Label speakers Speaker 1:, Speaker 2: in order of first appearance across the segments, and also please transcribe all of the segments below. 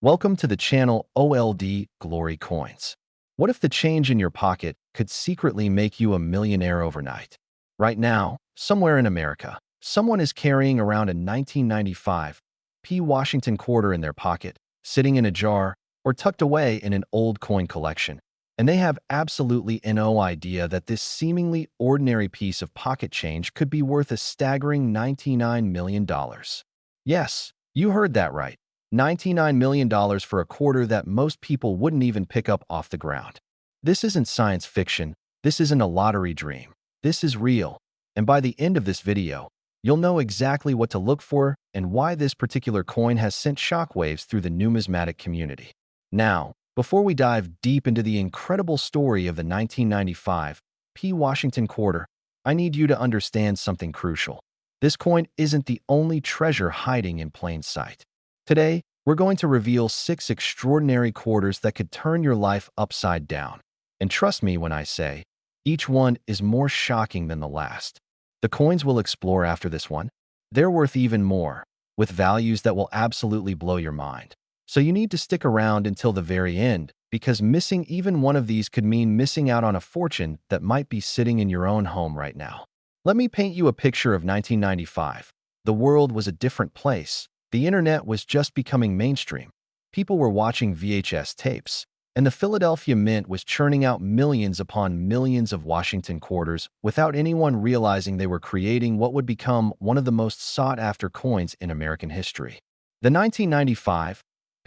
Speaker 1: Welcome to the channel OLD Glory Coins. What if the change in your pocket could secretly make you a millionaire overnight? Right now, somewhere in America, someone is carrying around a 1995 Washington quarter in their pocket, sitting in a jar, or tucked away in an old coin collection. And they have absolutely no idea that this seemingly ordinary piece of pocket change could be worth a staggering $99 million. Yes, you heard that right. $99 million for a quarter that most people wouldn't even pick up off the ground. This isn't science fiction. This isn't a lottery dream. This is real. And by the end of this video, you'll know exactly what to look for and why this particular coin has sent shockwaves through the numismatic community. Now, before we dive deep into the incredible story of the 1995 Washington quarter, I need you to understand something crucial. This coin isn't the only treasure hiding in plain sight. Today, we're going to reveal 6 extraordinary quarters that could turn your life upside down. And trust me when I say, each one is more shocking than the last. The coins we'll explore after this one, they're worth even more, with values that will absolutely blow your mind. So you need to stick around until the very end, because missing even one of these could mean missing out on a fortune that might be sitting in your own home right now. Let me paint you a picture of 1995. The world was a different place. The internet was just becoming mainstream. People were watching VHS tapes, and the Philadelphia Mint was churning out millions upon millions of Washington quarters without anyone realizing they were creating what would become one of the most sought-after coins in American history. The 1995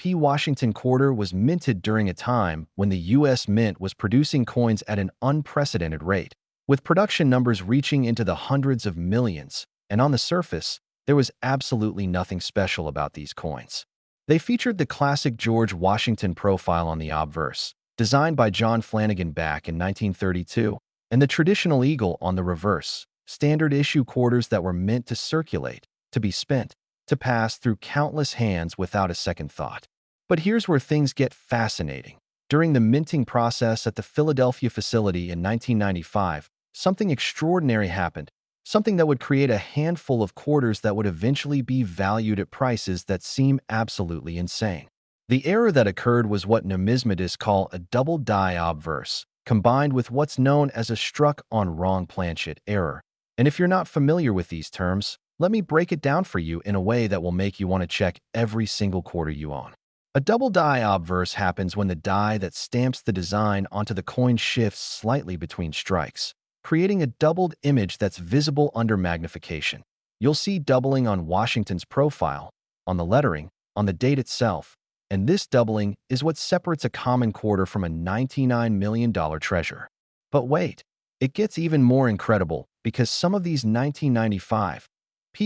Speaker 1: Washington quarter was minted during a time when the U.S. Mint was producing coins at an unprecedented rate, with production numbers reaching into the hundreds of millions, and on the surface, there was absolutely nothing special about these coins. They featured the classic George Washington profile on the obverse, designed by John Flanagan back in 1932, and the traditional eagle on the reverse, standard issue quarters that were meant to circulate, to be spent, to pass through countless hands without a second thought. But here's where things get fascinating. During the minting process at the Philadelphia facility in 1995, something extraordinary happened. Something that would create a handful of quarters that would eventually be valued at prices that seem absolutely insane. The error that occurred was what numismatists call a double die obverse, combined with what's known as a struck on wrong planchet error. And if you're not familiar with these terms, let me break it down for you in a way that will make you want to check every single quarter you own. A double die obverse happens when the die that stamps the design onto the coin shifts slightly between strikes, creating a doubled image that's visible under magnification. You'll see doubling on Washington's profile, on the lettering, on the date itself, and this doubling is what separates a common quarter from a $99 million treasure. But wait, it gets even more incredible because some of these 1995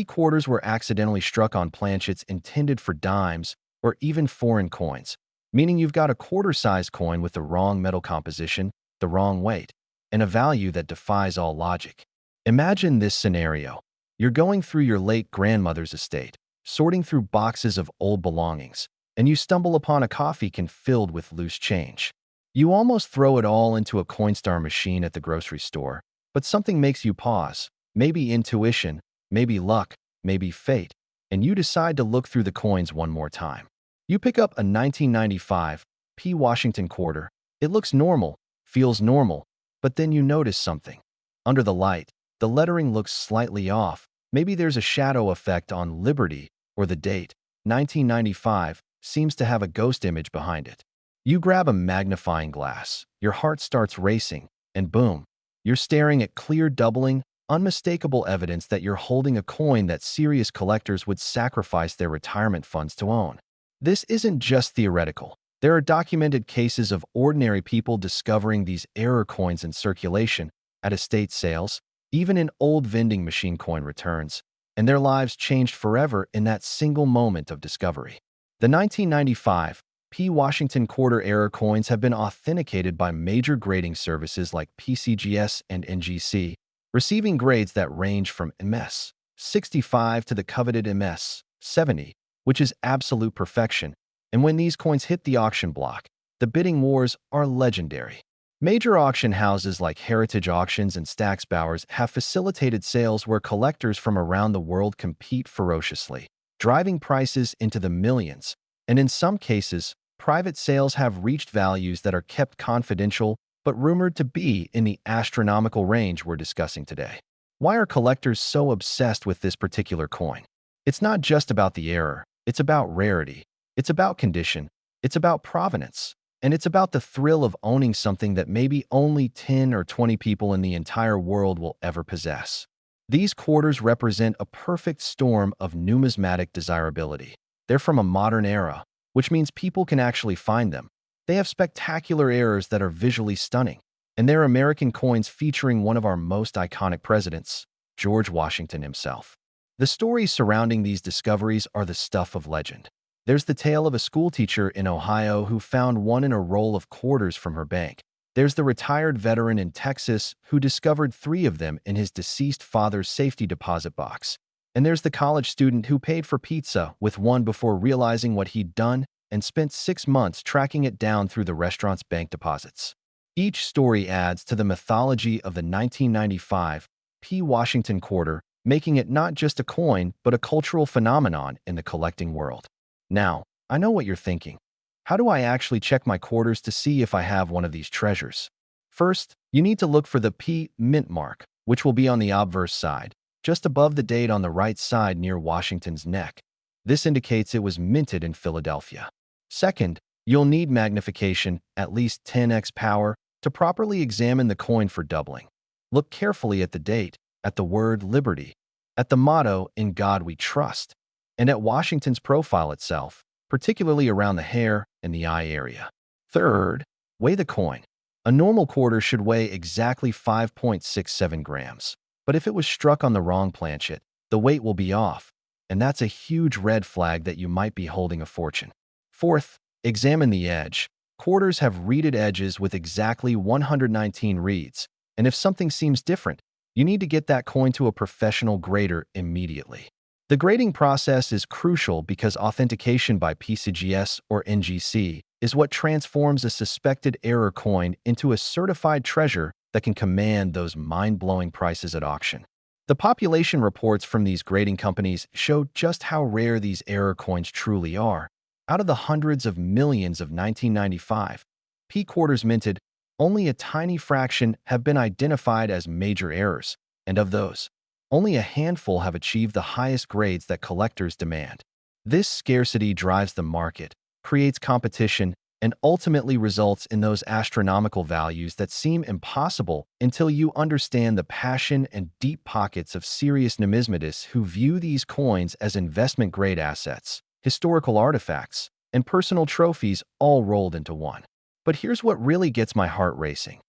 Speaker 1: quarters were accidentally struck on planchets intended for dimes or even foreign coins, meaning you've got a quarter-sized coin with the wrong metal composition, the wrong weight, and a value that defies all logic. Imagine this scenario. You're going through your late grandmother's estate, sorting through boxes of old belongings, and you stumble upon a coffee can filled with loose change. You almost throw it all into a Coinstar machine at the grocery store, but something makes you pause. Maybe intuition, maybe luck, maybe fate, and you decide to look through the coins one more time. You pick up a 1995 Washington quarter. It looks normal, feels normal, but then you notice something. Under the light, the lettering looks slightly off. Maybe there's a shadow effect on Liberty, or the date, 1995, seems to have a ghost image behind it. You grab a magnifying glass, your heart starts racing, and boom, you're staring at clear doubling, unmistakable evidence that you're holding a coin that serious collectors would sacrifice their retirement funds to own. This isn't just theoretical. There are documented cases of ordinary people discovering these error coins in circulation, at estate sales, even in old vending machine coin returns, and their lives changed forever in that single moment of discovery. The 1995 Washington quarter error coins have been authenticated by major grading services like PCGS and NGC, receiving grades that range from MS 65 to the coveted MS 70, which is absolute perfection. And when these coins hit the auction block, the bidding wars are legendary. Major auction houses like Heritage Auctions and Stack's Bowers have facilitated sales where collectors from around the world compete ferociously, driving prices into the millions. And in some cases, private sales have reached values that are kept confidential but rumored to be in the astronomical range we're discussing today. Why are collectors so obsessed with this particular coin? It's not just about the error, it's about rarity, it's about condition, it's about provenance, and it's about the thrill of owning something that maybe only 10 or 20 people in the entire world will ever possess. These quarters represent a perfect storm of numismatic desirability. They're from a modern era, which means people can actually find them. They have spectacular errors that are visually stunning, and they're American coins featuring one of our most iconic presidents, George Washington himself. The stories surrounding these discoveries are the stuff of legend. There's the tale of a schoolteacher in Ohio who found one in a roll of quarters from her bank. There's the retired veteran in Texas who discovered 3 of them in his deceased father's safety deposit box. And there's the college student who paid for pizza with one before realizing what he'd done and spent 6 months tracking it down through the restaurant's bank deposits. Each story adds to the mythology of the 1995 P. Washington quarter, making it not just a coin, but a cultural phenomenon in the collecting world. Now, I know what you're thinking. How do I actually check my quarters to see if I have one of these treasures? First, you need to look for the P mint mark, which will be on the obverse side, just above the date on the right side near Washington's neck. This indicates it was minted in Philadelphia. Second, you'll need magnification, at least 10x power, to properly examine the coin for doubling. Look carefully at the date, at the word Liberty, at the motto, "In God We Trust," and at Washington's profile itself, particularly around the hair and the eye area. Third, weigh the coin. A normal quarter should weigh exactly 5.67 grams. But if it was struck on the wrong planchet, the weight will be off, and that's a huge red flag that you might be holding a fortune. Fourth, examine the edge. Quarters have reeded edges with exactly 119 reeds, and if something seems different, you need to get that coin to a professional grader immediately. The grading process is crucial because authentication by PCGS or NGC is what transforms a suspected error coin into a certified treasure that can command those mind-blowing prices at auction. The population reports from these grading companies show just how rare these error coins truly are. Out of the hundreds of millions of 1995 P quarters minted, only a tiny fraction have been identified as major errors, and of those, only a handful have achieved the highest grades that collectors demand. This scarcity drives the market, creates competition, and ultimately results in those astronomical values that seem impossible until you understand the passion and deep pockets of serious numismatists who view these coins as investment-grade assets, historical artifacts, and personal trophies all rolled into one. But here's what really gets my heart racing.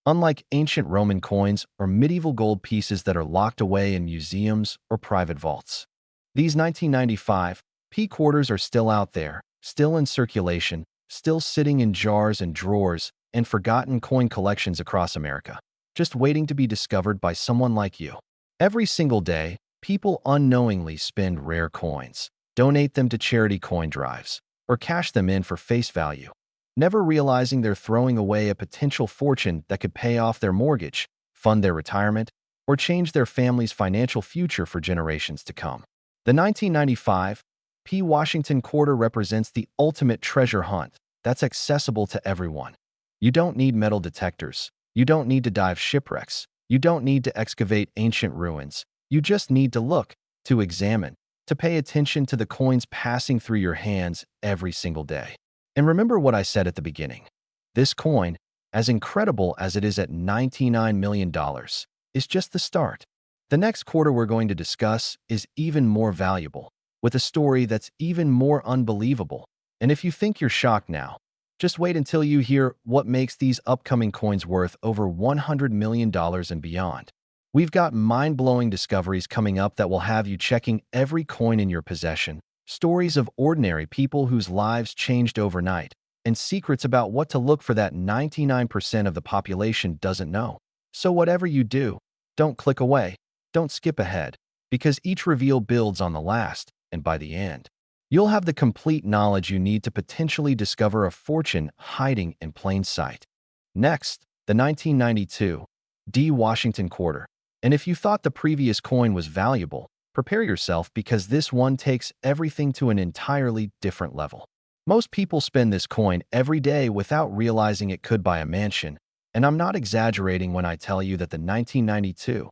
Speaker 1: Unlike ancient Roman coins or medieval gold pieces that are locked away in museums or private vaults, these 1995 P quarters are still out there, still in circulation, still sitting in jars and drawers and forgotten coin collections across America, just waiting to be discovered by someone like you. Every single day, people unknowingly spend rare coins, donate them to charity coin drives, or cash them in for face value, never realizing they're throwing away a potential fortune that could pay off their mortgage, fund their retirement, or change their family's financial future for generations to come. The 1995 P. Washington quarter represents the ultimate treasure hunt that's accessible to everyone. You don't need metal detectors. You don't need to dive shipwrecks. You don't need to excavate ancient ruins. You just need to look, to examine, to pay attention to the coins passing through your hands every single day. And remember what I said at the beginning. This coin, as incredible as it is at $99 million, is just the start. The next quarter we're going to discuss is even more valuable, with a story that's even more unbelievable. And if you think you're shocked now, just wait until you hear what makes these upcoming coins worth over $100 million and beyond. We've got mind-blowing discoveries coming up that will have you checking every coin in your possession, stories of ordinary people whose lives changed overnight, and secrets about what to look for that 99% of the population doesn't know. So whatever you do, don't click away, don't skip ahead, because each reveal builds on the last, and by the end, you'll have the complete knowledge you need to potentially discover a fortune hiding in plain sight. Next, the 1992 D. Washington quarter. And if you thought the previous coin was valuable, prepare yourself because this one takes everything to an entirely different level. Most people spend this coin every day without realizing it could buy a mansion, and I'm not exaggerating when I tell you that the 1992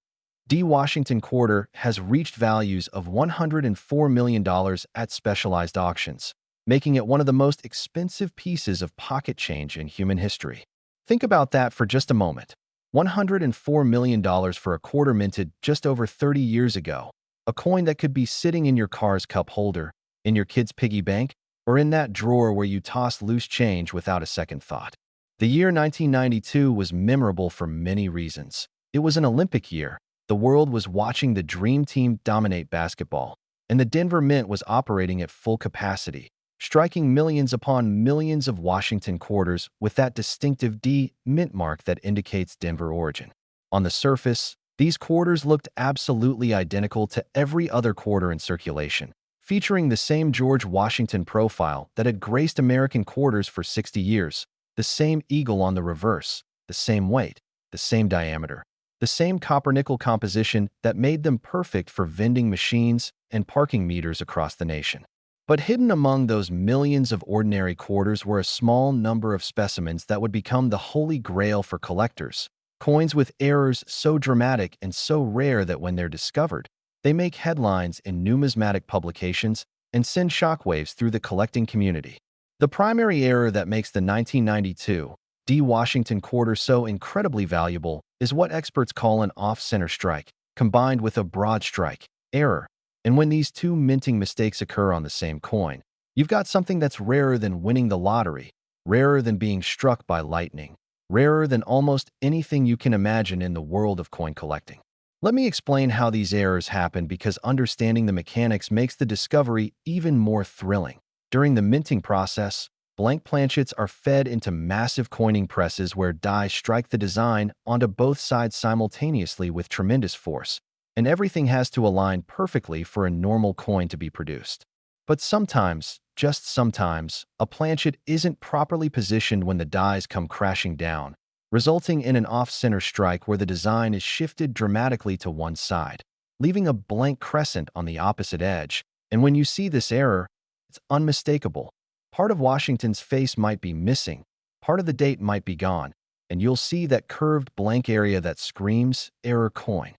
Speaker 1: D Washington quarter has reached values of $104 million at specialized auctions, making it one of the most expensive pieces of pocket change in human history. Think about that for just a moment. $104 million for a quarter minted just over 30 years ago, a coin that could be sitting in your car's cup holder, in your kid's piggy bank, or in that drawer where you toss loose change without a second thought. The year 1992 was memorable for many reasons. It was an Olympic year. The world was watching the Dream Team dominate basketball, and the Denver Mint was operating at full capacity, striking millions upon millions of Washington quarters with that distinctive D mint mark that indicates Denver origin. On the surface, these quarters looked absolutely identical to every other quarter in circulation, featuring the same George Washington profile that had graced American quarters for 60 years, the same eagle on the reverse, the same weight, the same diameter, the same copper-nickel composition that made them perfect for vending machines and parking meters across the nation. But hidden among those millions of ordinary quarters were a small number of specimens that would become the holy grail for collectors, coins with errors so dramatic and so rare that when they're discovered, they make headlines in numismatic publications and send shockwaves through the collecting community. The primary error that makes the 1992 D Washington quarter so incredibly valuable is what experts call an off-center strike, combined with a broad strike error. And when these two minting mistakes occur on the same coin, you've got something that's rarer than winning the lottery, rarer than being struck by lightning, rarer than almost anything you can imagine in the world of coin collecting. Let me explain how these errors happen because understanding the mechanics makes the discovery even more thrilling. During the minting process, blank planchets are fed into massive coining presses where die strike the design onto both sides simultaneously with tremendous force, and everything has to align perfectly for a normal coin to be produced. But sometimes, just sometimes, a planchet isn't properly positioned when the dies come crashing down, resulting in an off-center strike where the design is shifted dramatically to one side, leaving a blank crescent on the opposite edge. And when you see this error, it's unmistakable. Part of Washington's face might be missing, part of the date might be gone, and you'll see that curved blank area that screams error coin.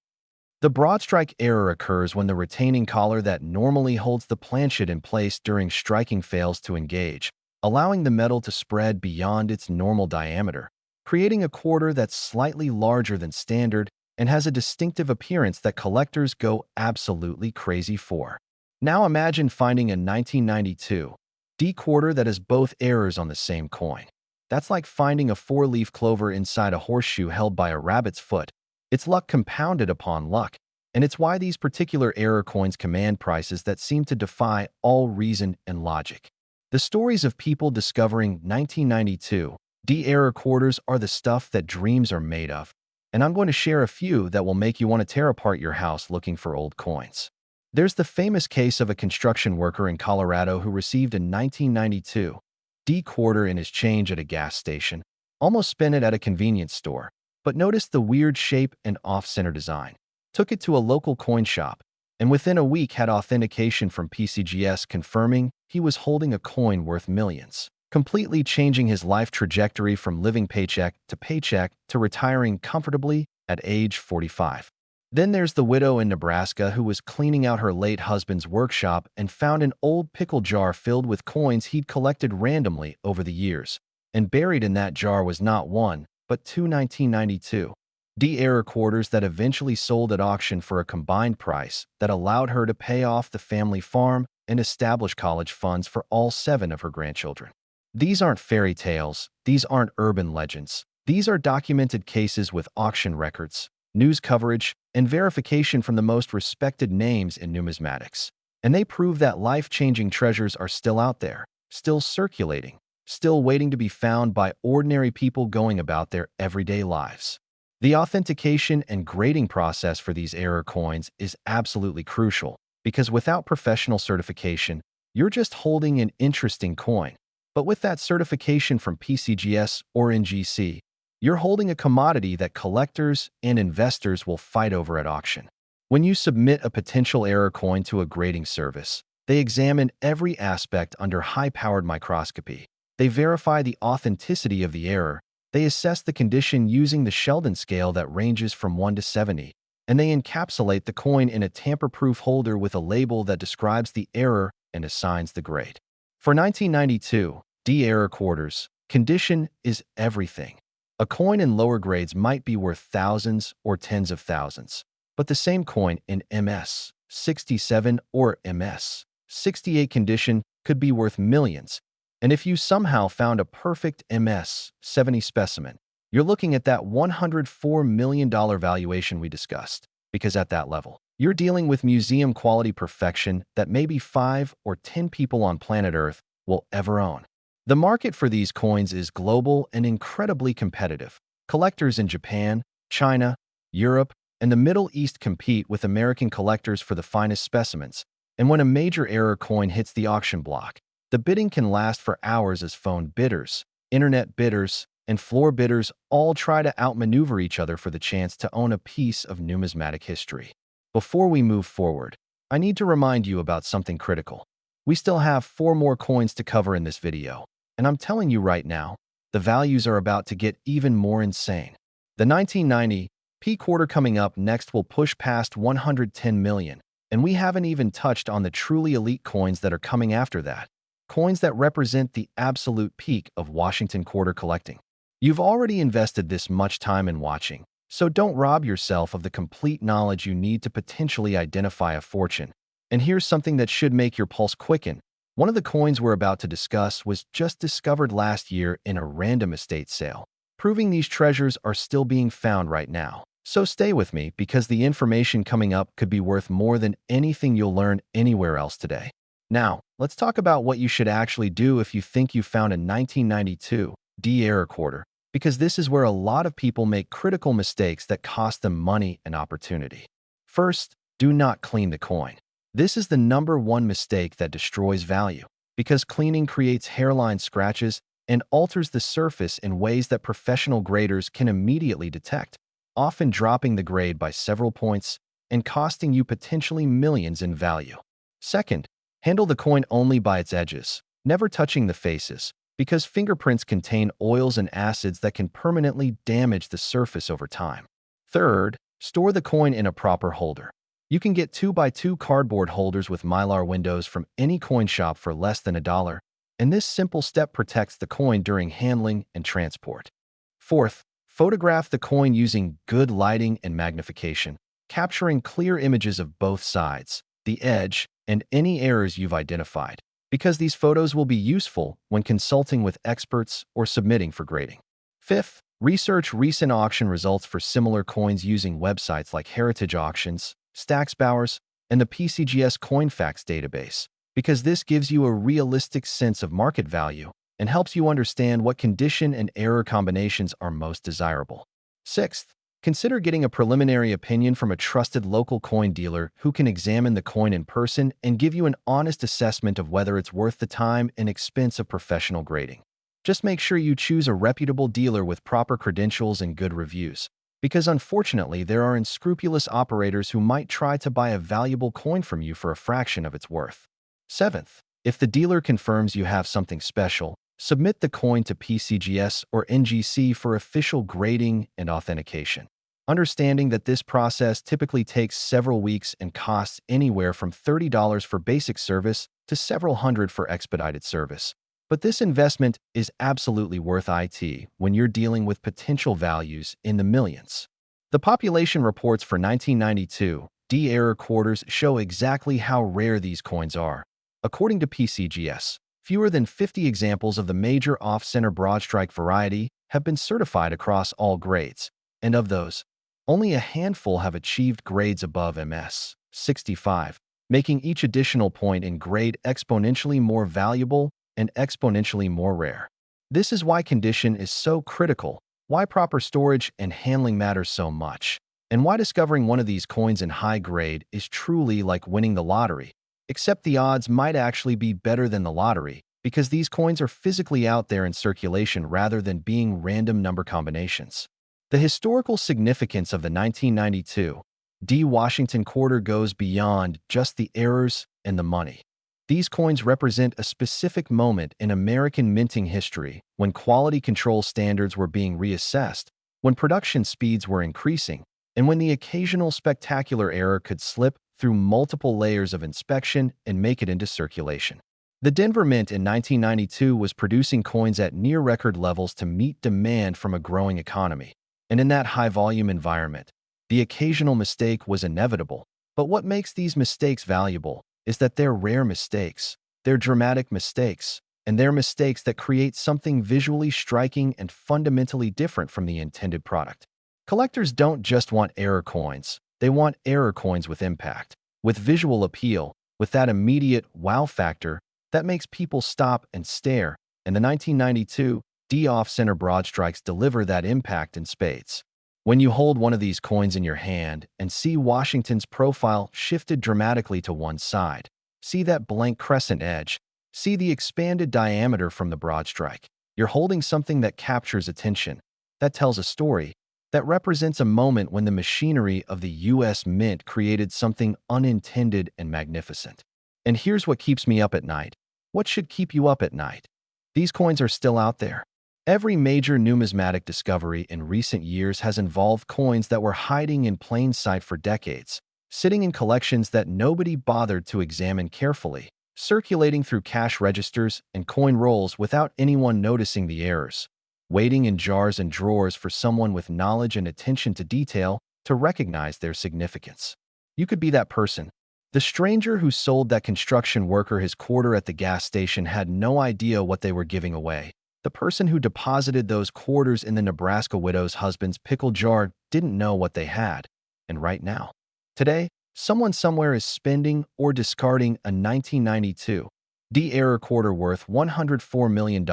Speaker 1: The broad strike error occurs when the retaining collar that normally holds the planchet in place during striking fails to engage, allowing the metal to spread beyond its normal diameter, creating a quarter that's slightly larger than standard and has a distinctive appearance that collectors go absolutely crazy for. Now imagine finding a 1992 D quarter that has both errors on the same coin. That's like finding a four-leaf clover inside a horseshoe held by a rabbit's foot. It's luck compounded upon luck, and it's why these particular error coins command prices that seem to defy all reason and logic. The stories of people discovering 1992 D error quarters are the stuff that dreams are made of, and I'm going to share a few that will make you want to tear apart your house looking for old coins. There's the famous case of a construction worker in Colorado who received a 1992 D quarter in his change at a gas station, almost spent it at a convenience store, but noticed the weird shape and off-center design. Took it to a local coin shop, and within a week had authentication from PCGS confirming he was holding a coin worth millions, completely changing his life trajectory from living paycheck to retiring comfortably at age 45. Then there's the widow in Nebraska who was cleaning out her late husband's workshop and found an old pickle jar filled with coins he'd collected randomly over the years. And buried in that jar was not one, but two 1992 D error quarters that eventually sold at auction for a combined price that allowed her to pay off the family farm and establish college funds for all 7 of her grandchildren. These aren't fairy tales. These aren't urban legends. These are documented cases with auction records, news coverage, and verification from the most respected names in numismatics. And they prove that life-changing treasures are still out there, still circulating, still waiting to be found by ordinary people going about their everyday lives. The authentication and grading process for these error coins is absolutely crucial because without professional certification, you're just holding an interesting coin. But with that certification from PCGS or NGC, you're holding a commodity that collectors and investors will fight over at auction. When you submit a potential error coin to a grading service, They examine every aspect under high-powered microscopy. They verify the authenticity of the error. They assess the condition using the Sheldon scale that ranges from 1 to 70. And they encapsulate the coin in a tamper-proof holder with a label that describes the error and assigns the grade. For 1992, D-error quarters, condition is everything. A coin in lower grades might be worth thousands or tens of thousands, but the same coin in MS 67 or MS 68 condition could be worth millions. And if you somehow found a perfect MS 70 specimen, you're looking at that $104 million valuation we discussed, because at that level, you're dealing with museum-quality perfection that maybe 5 or 10 people on planet Earth will ever own. The market for these coins is global and incredibly competitive. Collectors in Japan, China, Europe, and the Middle East compete with American collectors for the finest specimens. And when a major error coin hits the auction block, the bidding can last for hours as phone bidders, internet bidders, and floor bidders all try to outmaneuver each other for the chance to own a piece of numismatic history. Before we move forward, I need to remind you about something critical. We still have 4 more coins to cover in this video, and I'm telling you right now, the values are about to get even more insane. The 1990 P quarter coming up next will push past 110 million, and we haven't even touched on the truly elite coins that are coming after that. Coins that represent the absolute peak of Washington quarter collecting. You've already invested this much time in watching, so don't rob yourself of the complete knowledge you need to potentially identify a fortune. And here's something that should make your pulse quicken. One of the coins we're about to discuss was just discovered last year in a random estate sale, proving these treasures are still being found right now. So stay with me because the information coming up could be worth more than anything you'll learn anywhere else today. Now, let's talk about what you should actually do if you think you found a 1992 D-error quarter, because this is where a lot of people make critical mistakes that cost them money and opportunity. First, do not clean the coin. This is the #1 mistake that destroys value, because cleaning creates hairline scratches and alters the surface in ways that professional graders can immediately detect, often dropping the grade by several points and costing you potentially millions in value. Second, handle the coin only by its edges, never touching the faces, because fingerprints contain oils and acids that can permanently damage the surface over time. Third, store the coin in a proper holder. You can get 2x2 cardboard holders with mylar windows from any coin shop for less than $1, and this simple step protects the coin during handling and transport. Fourth, photograph the coin using good lighting and magnification, capturing clear images of both sides, the edge, and any errors you've identified, because these photos will be useful when consulting with experts or submitting for grading. Fifth, research recent auction results for similar coins using websites like Heritage Auctions, Stacksbowers, and the PCGS CoinFacts database, because this gives you a realistic sense of market value and helps you understand what condition and error combinations are most desirable. Sixth, consider getting a preliminary opinion from a trusted local coin dealer who can examine the coin in person and give you an honest assessment of whether it's worth the time and expense of professional grading. Just make sure you choose a reputable dealer with proper credentials and good reviews, because unfortunately there are unscrupulous operators who might try to buy a valuable coin from you for a fraction of its worth. Seventh, if the dealer confirms you have something special, submit the coin to PCGS or NGC for official grading and authentication, understanding that this process typically takes several weeks and costs anywhere from $30 for basic service to several hundred for expedited service. But this investment is absolutely worth it when you're dealing with potential values in the millions. The population reports for 1992 D-error quarters show exactly how rare these coins are. According to PCGS, fewer than 50 examples of the major off-center broadstrike variety have been certified across all grades, and of those, only a handful have achieved grades above MS 65, making each additional point in grade exponentially more valuable and exponentially more rare. This is why condition is so critical, why proper storage and handling matters so much, and why discovering one of these coins in high grade is truly like winning the lottery. Except the odds might actually be better than the lottery, because these coins are physically out there in circulation rather than being random number combinations. The historical significance of the 1992 D Washington quarter goes beyond just the errors and the money. These coins represent a specific moment in American minting history when quality control standards were being reassessed, when production speeds were increasing, and when the occasional spectacular error could slip through multiple layers of inspection and make it into circulation. The Denver Mint in 1992 was producing coins at near-record levels to meet demand from a growing economy. And in that high-volume environment, the occasional mistake was inevitable. But what makes these mistakes valuable is that they're rare mistakes, they're dramatic mistakes, and they're mistakes that create something visually striking and fundamentally different from the intended product. Collectors don't just want error coins, they want error coins with impact, with visual appeal, with that immediate wow factor that makes people stop and stare, and the 1992 D-off-center broadstrikes deliver that impact in spades. When you hold one of these coins in your hand and see Washington's profile shifted dramatically to one side, see that blank crescent edge, see the expanded diameter from the broadstrike, you're holding something that captures attention, that tells a story, that represents a moment when the machinery of the U.S. Mint created something unintended and magnificent. And here's what keeps me up at night. What should keep you up at night? These coins are still out there. Every major numismatic discovery in recent years has involved coins that were hiding in plain sight for decades, sitting in collections that nobody bothered to examine carefully, circulating through cash registers and coin rolls without anyone noticing the errors, waiting in jars and drawers for someone with knowledge and attention to detail to recognize their significance. You could be that person. The stranger who sold that construction worker his quarter at the gas station had no idea what they were giving away. The person who deposited those quarters in the Nebraska widow's husband's pickle jar didn't know what they had. And right now, today, someone somewhere is spending or discarding a 1992 D-error quarter worth $104 million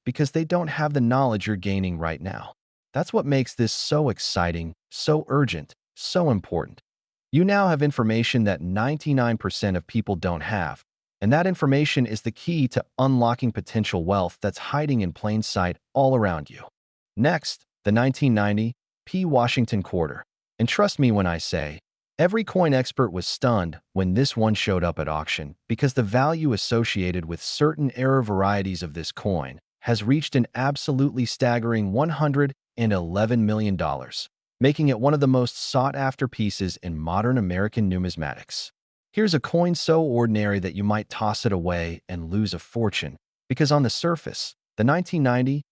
Speaker 1: because they don't have the knowledge you're gaining right now. That's what makes this so exciting, so urgent, so important. You now have information that 99% of people don't have, and that information is the key to unlocking potential wealth that's hiding in plain sight all around you. Next, the 1990 P. Washington quarter. And trust me when I say, every coin expert was stunned when this one showed up at auction because the value associated with certain error varieties of this coin has reached an absolutely staggering $111 million, making it one of the most sought-after pieces in modern American numismatics. Here's a coin so ordinary that you might toss it away and lose a fortune, because on the surface, the 1990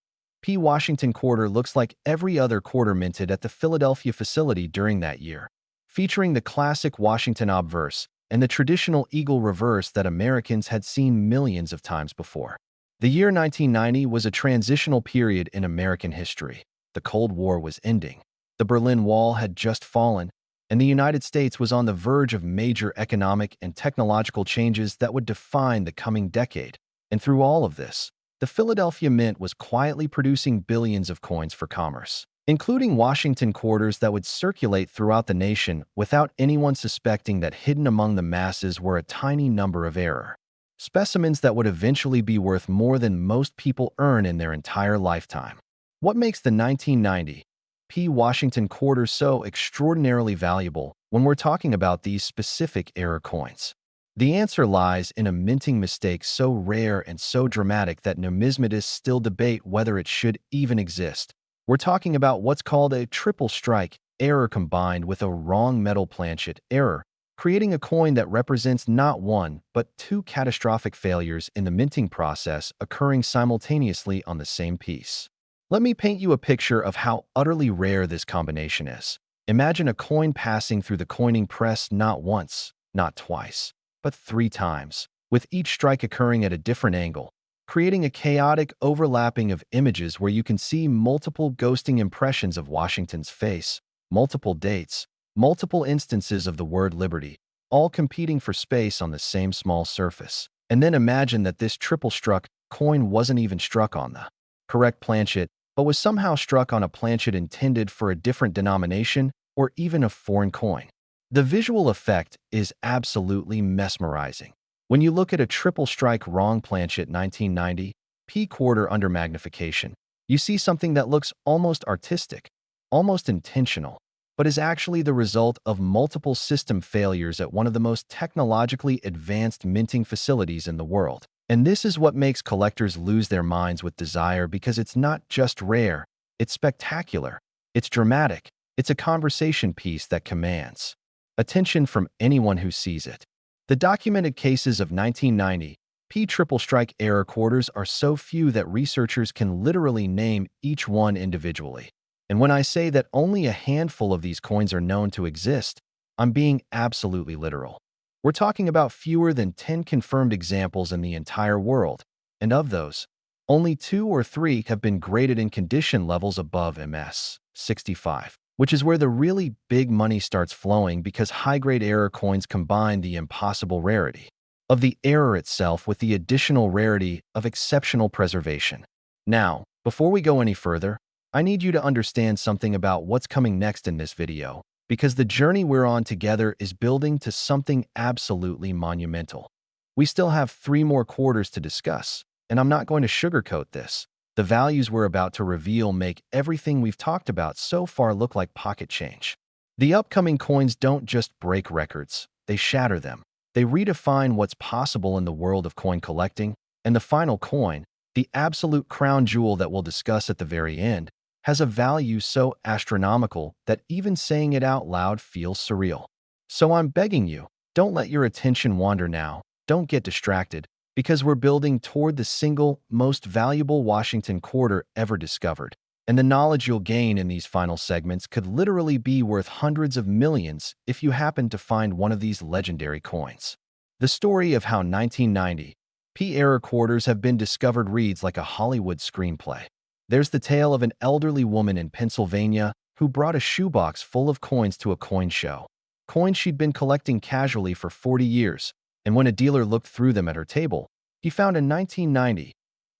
Speaker 1: P. Washington quarter looks like every other quarter minted at the Philadelphia facility during that year, featuring the classic Washington obverse and the traditional eagle reverse that Americans had seen millions of times before. The year 1990 was a transitional period in American history. The Cold War was ending. The Berlin Wall had just fallen, and the United States was on the verge of major economic and technological changes that would define the coming decade. And through all of this, the Philadelphia Mint was quietly producing billions of coins for commerce, including Washington quarters that would circulate throughout the nation without anyone suspecting that hidden among the masses were a tiny number of error specimens that would eventually be worth more than most people earn in their entire lifetime. What makes the 1990 P. Washington quarter so extraordinarily valuable when we're talking about these specific error coins? The answer lies in a minting mistake so rare and so dramatic that numismatists still debate whether it should even exist. We're talking about what's called a triple strike error combined with a wrong metal planchet error, creating a coin that represents not one, but two catastrophic failures in the minting process occurring simultaneously on the same piece. Let me paint you a picture of how utterly rare this combination is. Imagine a coin passing through the coining press not once, not twice, but 3 times, with each strike occurring at a different angle, creating a chaotic overlapping of images where you can see multiple ghosting impressions of Washington's face, multiple dates, multiple instances of the word liberty, all competing for space on the same small surface. And then imagine that this triple-struck coin wasn't even struck on the correct planchet, but was somehow struck on a planchet intended for a different denomination or even a foreign coin. The visual effect is absolutely mesmerizing. When you look at a triple strike wrong planchet 1990 P quarter under magnification, you see something that looks almost artistic, almost intentional. but is actually the result of multiple system failures at one of the most technologically advanced minting facilities in the world. And this is what makes collectors lose their minds with desire, because it's not just rare, it's spectacular, it's dramatic, it's a conversation piece that commands attention from anyone who sees it. The documented cases of 1990 P triple strike error quarters are so few that researchers can literally name each one individually. And when I say that only a handful of these coins are known to exist, I'm being absolutely literal. We're talking about fewer than 10 confirmed examples in the entire world, and of those, only 2 or 3 have been graded in condition levels above MS 65, which is where the really big money starts flowing, because high-grade error coins combine the impossible rarity of the error itself with the additional rarity of exceptional preservation. Now, before we go any further, I need you to understand something about what's coming next in this video, because the journey we're on together is building to something absolutely monumental. We still have 3 more quarters to discuss, and I'm not going to sugarcoat this. The values we're about to reveal make everything we've talked about so far look like pocket change. The upcoming coins don't just break records, they shatter them. They redefine what's possible in the world of coin collecting, and the final coin, the absolute crown jewel that we'll discuss at the very end, has a value so astronomical that even saying it out loud feels surreal. So I'm begging you, don't let your attention wander now, don't get distracted, because we're building toward the single most valuable Washington quarter ever discovered. And the knowledge you'll gain in these final segments could literally be worth hundreds of millions if you happen to find one of these legendary coins. The story of how 1990 P error quarters have been discovered reads like a Hollywood screenplay. There's the tale of an elderly woman in Pennsylvania who brought a shoebox full of coins to a coin show. Coins she'd been collecting casually for 40 years, and when a dealer looked through them at her table, he found a 1990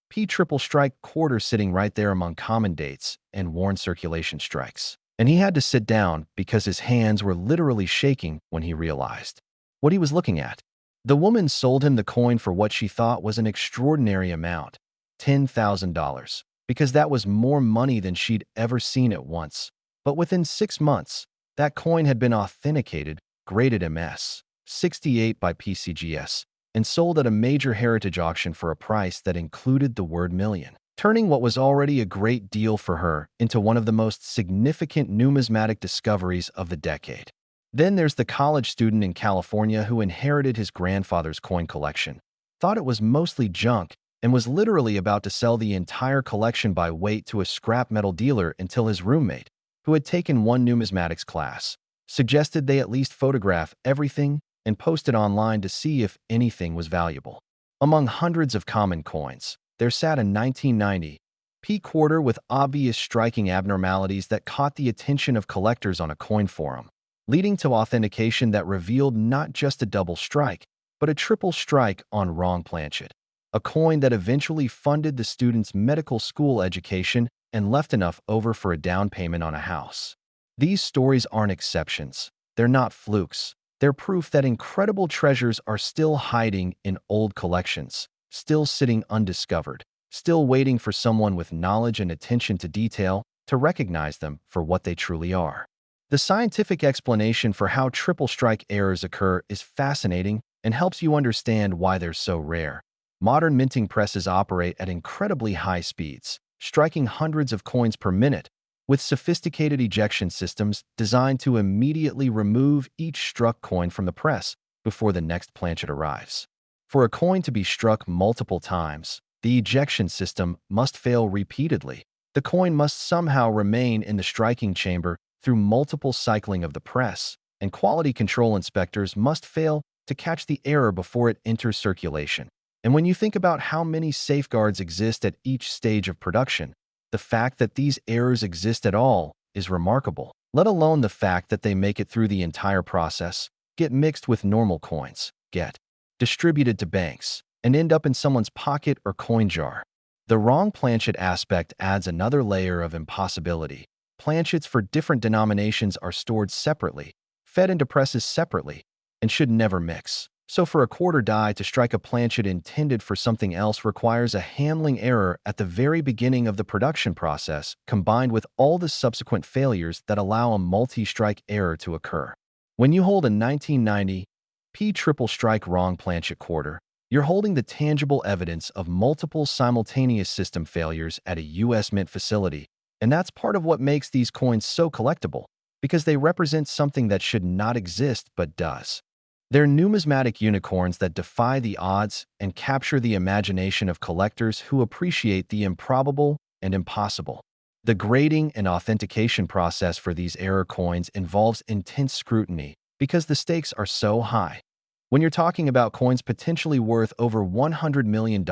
Speaker 1: P triple strike quarter sitting right there among common dates and worn circulation strikes. And he had to sit down because his hands were literally shaking when he realized what he was looking at. The woman sold him the coin for what she thought was an extraordinary amount, $10,000, because that was more money than she'd ever seen at once. But within 6 months, that coin had been authenticated, graded MS 68 by PCGS, and sold at a major heritage auction for a price that included the word million, turning what was already a great deal for her into one of the most significant numismatic discoveries of the decade. Then there's the college student in California who inherited his grandfather's coin collection, thought it was mostly junk, and was literally about to sell the entire collection by weight to a scrap metal dealer until his roommate, who had taken one numismatics class, suggested they at least photograph everything and post it online to see if anything was valuable. Among hundreds of common coins, there sat a 1990 P quarter with obvious striking abnormalities that caught the attention of collectors on a coin forum, leading to authentication that revealed not just a double strike, but a triple strike on wrong planchet, a coin that eventually funded the student's medical school education and left enough over for a down payment on a house. These stories aren't exceptions. They're not flukes. They're proof that incredible treasures are still hiding in old collections, still sitting undiscovered, still waiting for someone with knowledge and attention to detail to recognize them for what they truly are. The scientific explanation for how triple strike errors occur is fascinating and helps you understand why they're so rare. Modern minting presses operate at incredibly high speeds, striking hundreds of coins per minute, with sophisticated ejection systems designed to immediately remove each struck coin from the press before the next planchet arrives. For a coin to be struck multiple times, the ejection system must fail repeatedly. The coin must somehow remain in the striking chamber through multiple cycling of the press, and quality control inspectors must fail to catch the error before it enters circulation. And when you think about how many safeguards exist at each stage of production, the fact that these errors exist at all is remarkable, let alone the fact that they make it through the entire process, get mixed with normal coins, get distributed to banks, and end up in someone's pocket or coin jar. The wrong planchet aspect adds another layer of impossibility. Planchets for different denominations are stored separately, fed into presses separately, and should never mix. So for a quarter die to strike a planchet intended for something else requires a handling error at the very beginning of the production process, combined with all the subsequent failures that allow a multi-strike error to occur. When you hold a 1990 P triple strike wrong planchet quarter, you're holding the tangible evidence of multiple simultaneous system failures at a U.S. Mint facility, and that's part of what makes these coins so collectible, because they represent something that should not exist but does. They're numismatic unicorns that defy the odds and capture the imagination of collectors who appreciate the improbable and impossible. The grading and authentication process for these error coins involves intense scrutiny because the stakes are so high. When you're talking about coins potentially worth over $100 million,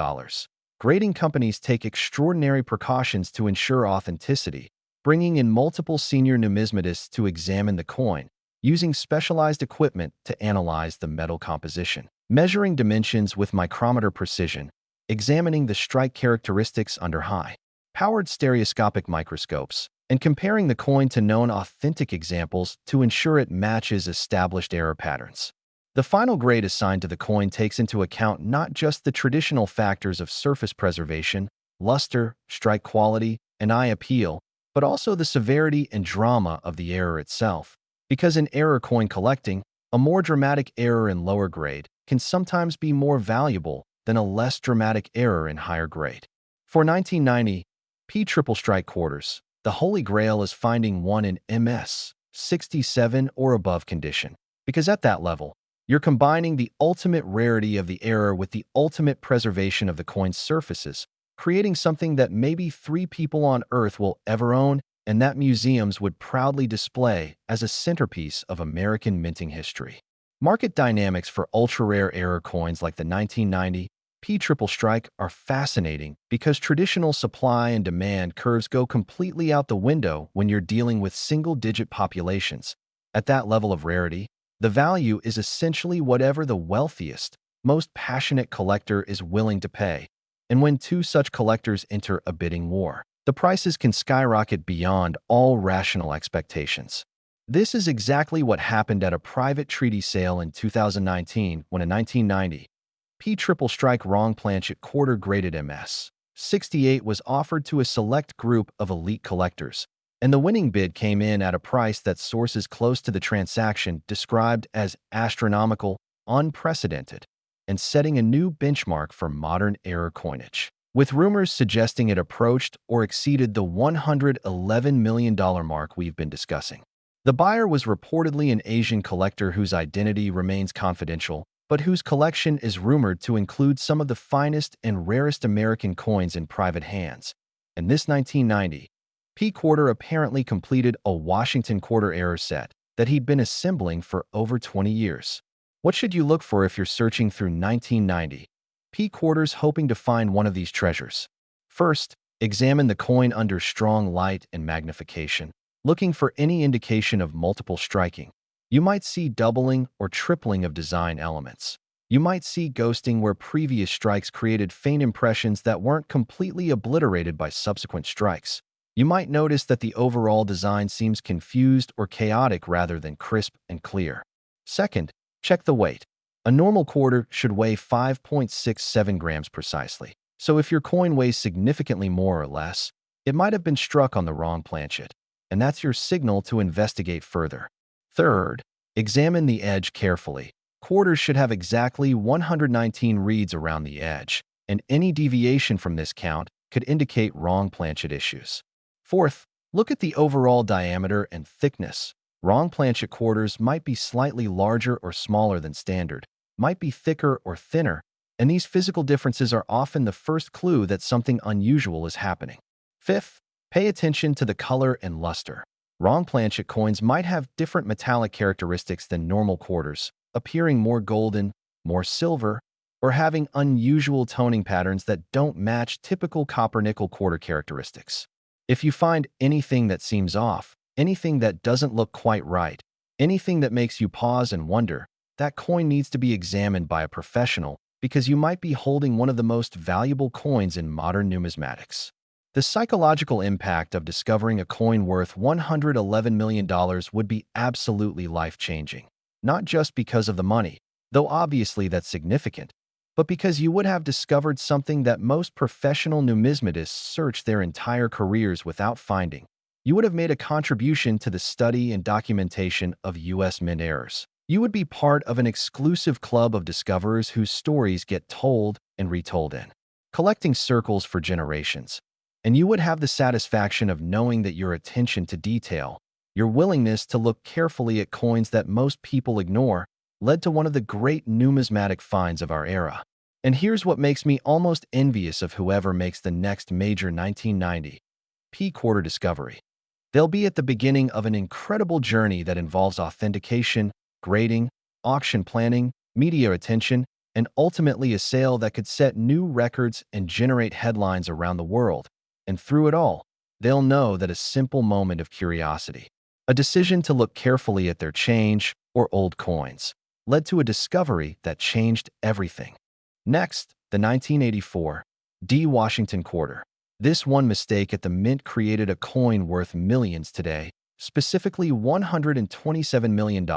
Speaker 1: grading companies take extraordinary precautions to ensure authenticity, bringing in multiple senior numismatists to examine the coin, using specialized equipment to analyze the metal composition, measuring dimensions with micrometer precision, examining the strike characteristics under high-powered stereoscopic microscopes, and comparing the coin to known authentic examples to ensure it matches established error patterns. The final grade assigned to the coin takes into account not just the traditional factors of surface preservation, luster, strike quality, and eye appeal, but also the severity and drama of the error itself. Because in error coin collecting, a more dramatic error in lower grade can sometimes be more valuable than a less dramatic error in higher grade. For 1990 P triple strike quarters, the holy grail is finding one in MS 67 or above condition, because at that level, you're combining the ultimate rarity of the error with the ultimate preservation of the coin's surfaces, creating something that maybe 3 people on Earth will ever own and that museums would proudly display as a centerpiece of American minting history. Market dynamics for ultra-rare error coins like the 1990 P triple strike are fascinating because traditional supply and demand curves go completely out the window when you're dealing with single-digit populations. At that level of rarity, the value is essentially whatever the wealthiest, most passionate collector is willing to pay. And when two such collectors enter a bidding war, the prices can skyrocket beyond all rational expectations. This is exactly what happened at a private treaty sale in 2019 when a 1990 P triple strike wrong planchet quarter graded MS 68 was offered to a select group of elite collectors, and the winning bid came in at a price that sources close to the transaction described as astronomical, unprecedented, and setting a new benchmark for modern error coinage, with rumors suggesting it approached or exceeded the $111 million mark we've been discussing. The buyer was reportedly an Asian collector whose identity remains confidential, but whose collection is rumored to include some of the finest and rarest American coins in private hands. And this 1990 P quarter apparently completed a Washington quarter error set that he'd been assembling for over 20 years. What should you look for if you're searching through 1990 P quarters hoping to find one of these treasures? First, examine the coin under strong light and magnification, looking for any indication of multiple striking. You might see doubling or tripling of design elements. You might see ghosting where previous strikes created faint impressions that weren't completely obliterated by subsequent strikes. You might notice that the overall design seems confused or chaotic rather than crisp and clear. Second, check the weight. A normal quarter should weigh 5.67 grams precisely. So if your coin weighs significantly more or less, it might have been struck on the wrong planchet, and that's your signal to investigate further. Third, examine the edge carefully. Quarters should have exactly 119 reads around the edge, and any deviation from this count could indicate wrong planchet issues. Fourth, look at the overall diameter and thickness. Wrong planchet quarters might be slightly larger or smaller than standard, might be thicker or thinner, and these physical differences are often the first clue that something unusual is happening. Fifth, pay attention to the color and luster. Wrong planchet coins might have different metallic characteristics than normal quarters, appearing more golden, more silver, or having unusual toning patterns that don't match typical copper-nickel quarter characteristics. If you find anything that seems off, anything that doesn't look quite right, anything that makes you pause and wonder, that coin needs to be examined by a professional because you might be holding one of the most valuable coins in modern numismatics. The psychological impact of discovering a coin worth $111 million would be absolutely life-changing, not just because of the money. though obviously that's significant, but because you would have discovered something that most professional numismatists search their entire careers without finding. You would have made a contribution to the study and documentation of U.S. mint errors. You would be part of an exclusive club of discoverers whose stories get told and retold in collecting circles for generations. And you would have the satisfaction of knowing that your attention to detail, your willingness to look carefully at coins that most people ignore, led to one of the great numismatic finds of our era. And here's what makes me almost envious of whoever makes the next major 1990 P-quarter discovery. They'll be at the beginning of an incredible journey that involves authentication, grading, auction planning, media attention, and ultimately a sale that could set new records and generate headlines around the world. And through it all, they'll know that a simple moment of curiosity, a decision to look carefully at their change or old coins, led to a discovery that changed everything. Next, the 1984 D. Washington quarter. This one mistake at the mint created a coin worth millions today, specifically $127 million.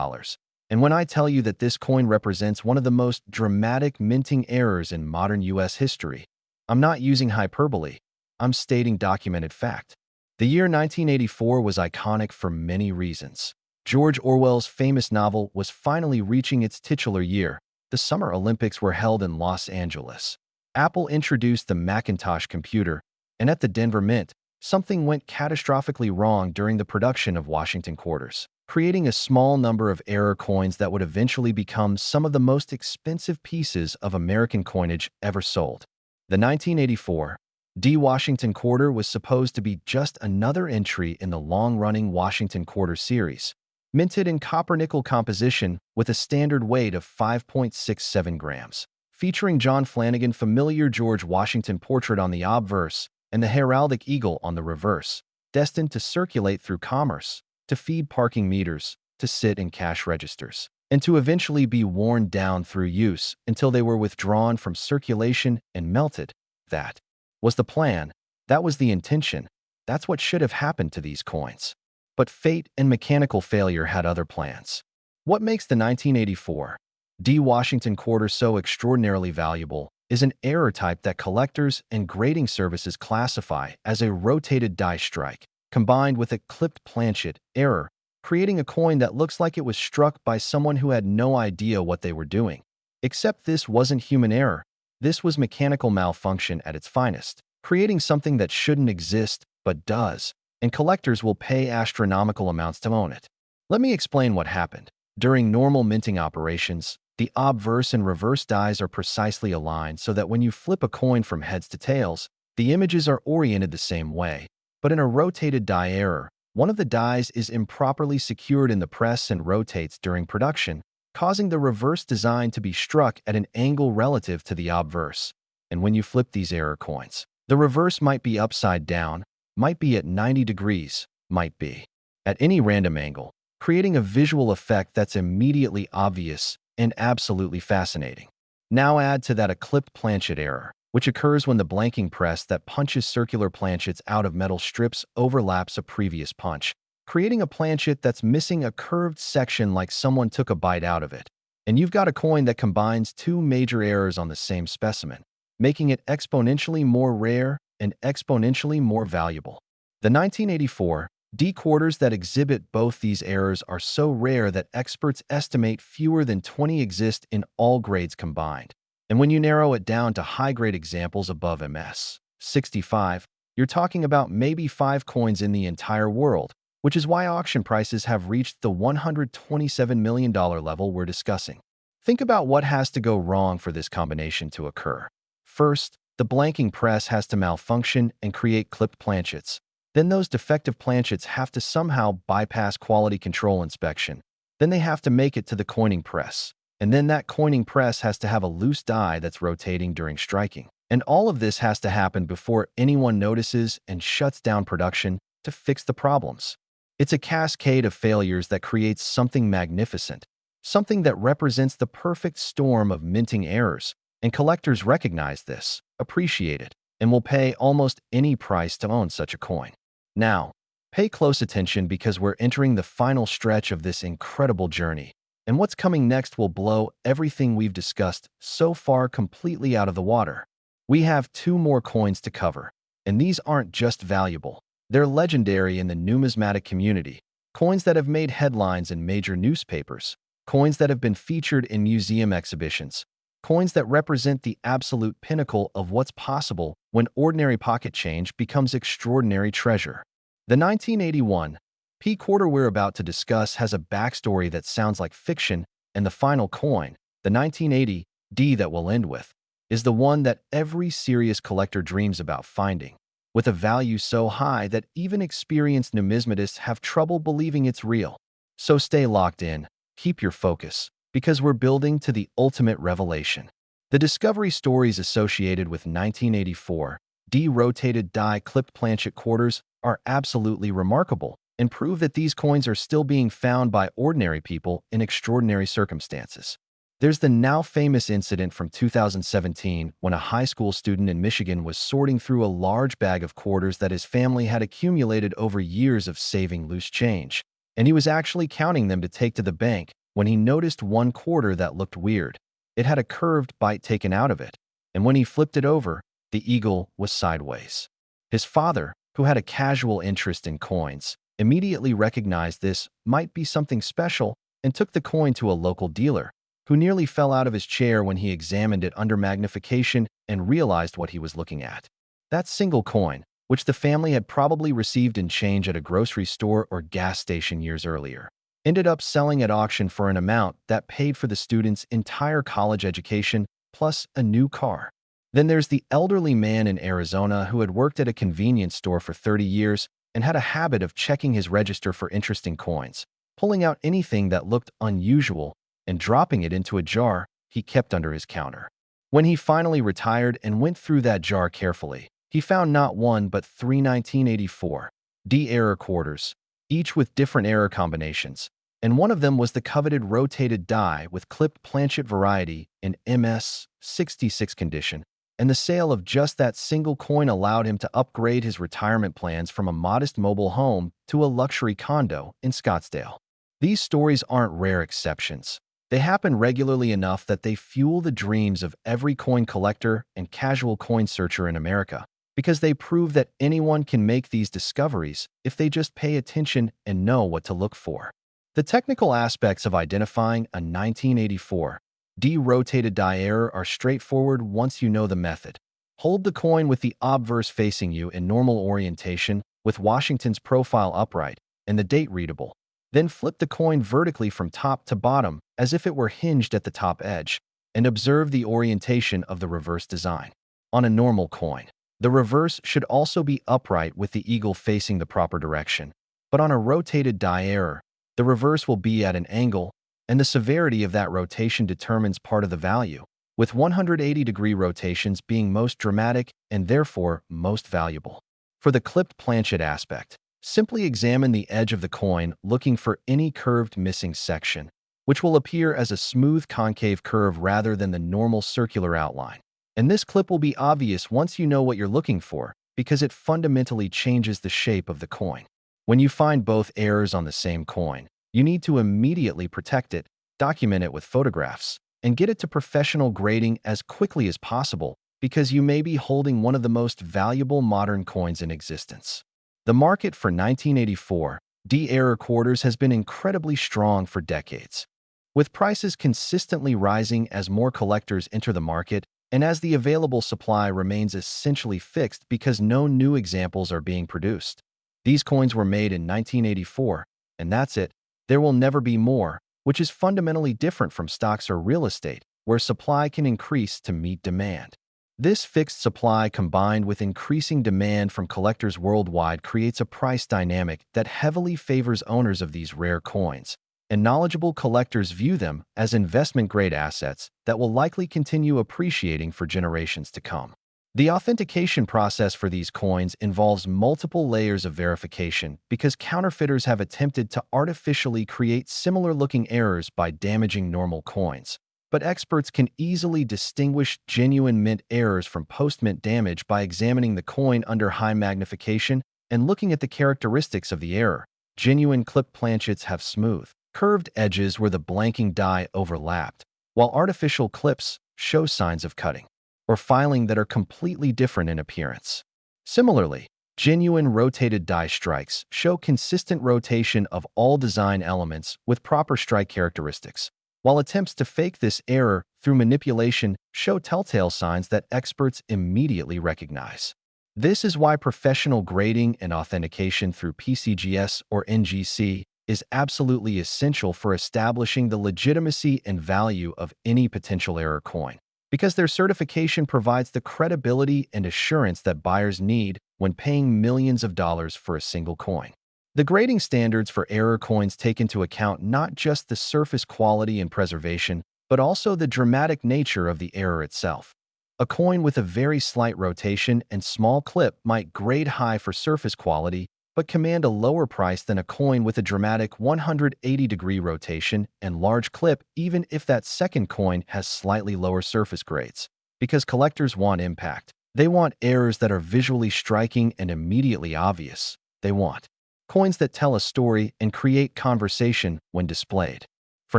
Speaker 1: And when I tell you that this coin represents one of the most dramatic minting errors in modern U.S. history, I'm not using hyperbole. I'm stating documented fact. The year 1984 was iconic for many reasons. George Orwell's famous novel was finally reaching its titular year. The Summer Olympics were held in Los Angeles. Apple introduced the Macintosh computer, and at the Denver Mint, something went catastrophically wrong during the production of Washington quarters, creating a small number of error coins that would eventually become some of the most expensive pieces of American coinage ever sold. The 1984 D. Washington quarter was supposed to be just another entry in the long-running Washington quarter series, minted in copper-nickel composition with a standard weight of 5.67 grams, featuring John Flanagan's familiar George Washington portrait on the obverse and the heraldic eagle on the reverse, destined to circulate through commerce, to feed parking meters, to sit in cash registers, and to eventually be worn down through use until they were withdrawn from circulation and melted. That was the plan. That was the intention. That's what should have happened to these coins. But fate and mechanical failure had other plans. What makes the 1984 D. Washington quarter so extraordinarily valuable is an error type that collectors and grading services classify as a rotated die strike, combined with a clipped planchet error, creating a coin that looks like it was struck by someone who had no idea what they were doing. Except this wasn't human error. This was mechanical malfunction at its finest, creating something that shouldn't exist but does, and collectors will pay astronomical amounts to own it. Let me explain what happened. During normal minting operations, the obverse and reverse dies are precisely aligned so that when you flip a coin from heads to tails, the images are oriented the same way. But in a rotated die error, one of the dies is improperly secured in the press and rotates during production, causing the reverse design to be struck at an angle relative to the obverse. And when you flip these error coins, the reverse might be upside down, might be at 90 degrees, might be at any random angle, creating a visual effect that's immediately obvious and absolutely fascinating. Now add to that a clipped planchet error, which occurs when the blanking press that punches circular planchets out of metal strips overlaps a previous punch, creating a planchet that's missing a curved section like someone took a bite out of it. And you've got a coin that combines two major errors on the same specimen, making it exponentially more rare and exponentially more valuable. The 1984 D quarters that exhibit both these errors are so rare that experts estimate fewer than 20 exist in all grades combined. And when you narrow it down to high-grade examples above MS 65, you're talking about maybe 5 coins in the entire world, which is why auction prices have reached the $127 million level we're discussing. Think about what has to go wrong for this combination to occur. First, the blanking press has to malfunction and create clipped planchets. Then those defective planchets have to somehow bypass quality control inspection. Then they have to make it to the coining press. And then that coining press has to have a loose die that's rotating during striking. And all of this has to happen before anyone notices and shuts down production to fix the problems. It's a cascade of failures that creates something magnificent, something that represents the perfect storm of minting errors. And collectors recognize this, appreciate it, and will pay almost any price to own such a coin. Now, pay close attention because we're entering the final stretch of this incredible journey. And what's coming next will blow everything we've discussed so far completely out of the water. We have two more coins to cover, and these aren't just valuable. They're legendary in the numismatic community. Coins that have made headlines in major newspapers. Coins that have been featured in museum exhibitions. Coins that represent the absolute pinnacle of what's possible when ordinary pocket change becomes extraordinary treasure. The 1981 P quarter we're about to discuss has a backstory that sounds like fiction, and the final coin, the 1980 D that we'll end with, is the one that every serious collector dreams about finding, with a value so high that even experienced numismatists have trouble believing it's real. So stay locked in, keep your focus, because we're building to the ultimate revelation. The discovery stories associated with 1984 D-rotated die clipped planchet quarters are absolutely remarkable and prove that these coins are still being found by ordinary people in extraordinary circumstances. There's the now famous incident from 2017 when a high school student in Michigan was sorting through a large bag of quarters that his family had accumulated over years of saving loose change, and he was actually counting them to take to the bank when he noticed one quarter that looked weird. It had a curved bite taken out of it, and when he flipped it over, the eagle was sideways. His father, who had a casual interest in coins, immediately recognized this might be something special and took the coin to a local dealer, who nearly fell out of his chair when he examined it under magnification and realized what he was looking at. That single coin, which the family had probably received in change at a grocery store or gas station years earlier, ended up selling at auction for an amount that paid for the student's entire college education plus a new car. Then there's the elderly man in Arizona who had worked at a convenience store for 30 years and had a habit of checking his register for interesting coins, pulling out anything that looked unusual and dropping it into a jar he kept under his counter. When he finally retired and went through that jar carefully, he found not one but three 1984 D-error quarters, each with different error combinations, and one of them was the coveted rotated die with clipped planchet variety in MS-66 condition, and the sale of just that single coin allowed him to upgrade his retirement plans from a modest mobile home to a luxury condo in Scottsdale. These stories aren't rare exceptions. They happen regularly enough that they fuel the dreams of every coin collector and casual coin searcher in America, because they prove that anyone can make these discoveries if they just pay attention and know what to look for. The technical aspects of identifying a 1984 D-rotated die error are straightforward once you know the method. Hold the coin with the obverse facing you in normal orientation with Washington's profile upright and the date readable. Then flip the coin vertically from top to bottom as if it were hinged at the top edge, and observe the orientation of the reverse design. On a normal coin, the reverse should also be upright with the eagle facing the proper direction. But on a rotated die error, the reverse will be at an angle, and the severity of that rotation determines part of the value, with 180-degree rotations being most dramatic and therefore most valuable. For the clipped planchet aspect, simply examine the edge of the coin looking for any curved missing section, which will appear as a smooth concave curve rather than the normal circular outline. And this clip will be obvious once you know what you're looking for, because it fundamentally changes the shape of the coin. When you find both errors on the same coin, you need to immediately protect it, document it with photographs, and get it to professional grading as quickly as possible, because you may be holding one of the most valuable modern coins in existence. The market for 1984 D-error quarters has been incredibly strong for decades, with prices consistently rising as more collectors enter the market and as the available supply remains essentially fixed because no new examples are being produced. These coins were made in 1984, and that's it. There will never be more, which is fundamentally different from stocks or real estate, where supply can increase to meet demand. This fixed supply combined with increasing demand from collectors worldwide creates a price dynamic that heavily favors owners of these rare coins, and knowledgeable collectors view them as investment-grade assets that will likely continue appreciating for generations to come. The authentication process for these coins involves multiple layers of verification because counterfeiters have attempted to artificially create similar-looking errors by damaging normal coins. But experts can easily distinguish genuine mint errors from post-mint damage by examining the coin under high magnification and looking at the characteristics of the error. Genuine clipped planchets have smooth, curved edges where the blanking die overlapped, while artificial clips show signs of cutting or filing that are completely different in appearance. Similarly, genuine rotated die strikes show consistent rotation of all design elements with proper strike characteristics, while attempts to fake this error through manipulation show telltale signs that experts immediately recognize. This is why professional grading and authentication through PCGS or NGC is absolutely essential for establishing the legitimacy and value of any potential error coin, because their certification provides the credibility and assurance that buyers need when paying millions of dollars for a single coin. The grading standards for error coins take into account not just the surface quality and preservation, but also the dramatic nature of the error itself. A coin with a very slight rotation and small clip might grade high for surface quality, but command a lower price than a coin with a dramatic 180-degree rotation and large clip, even if that second coin has slightly lower surface grades. Because collectors want impact. They want errors that are visually striking and immediately obvious. They want coins that tell a story and create conversation when displayed. For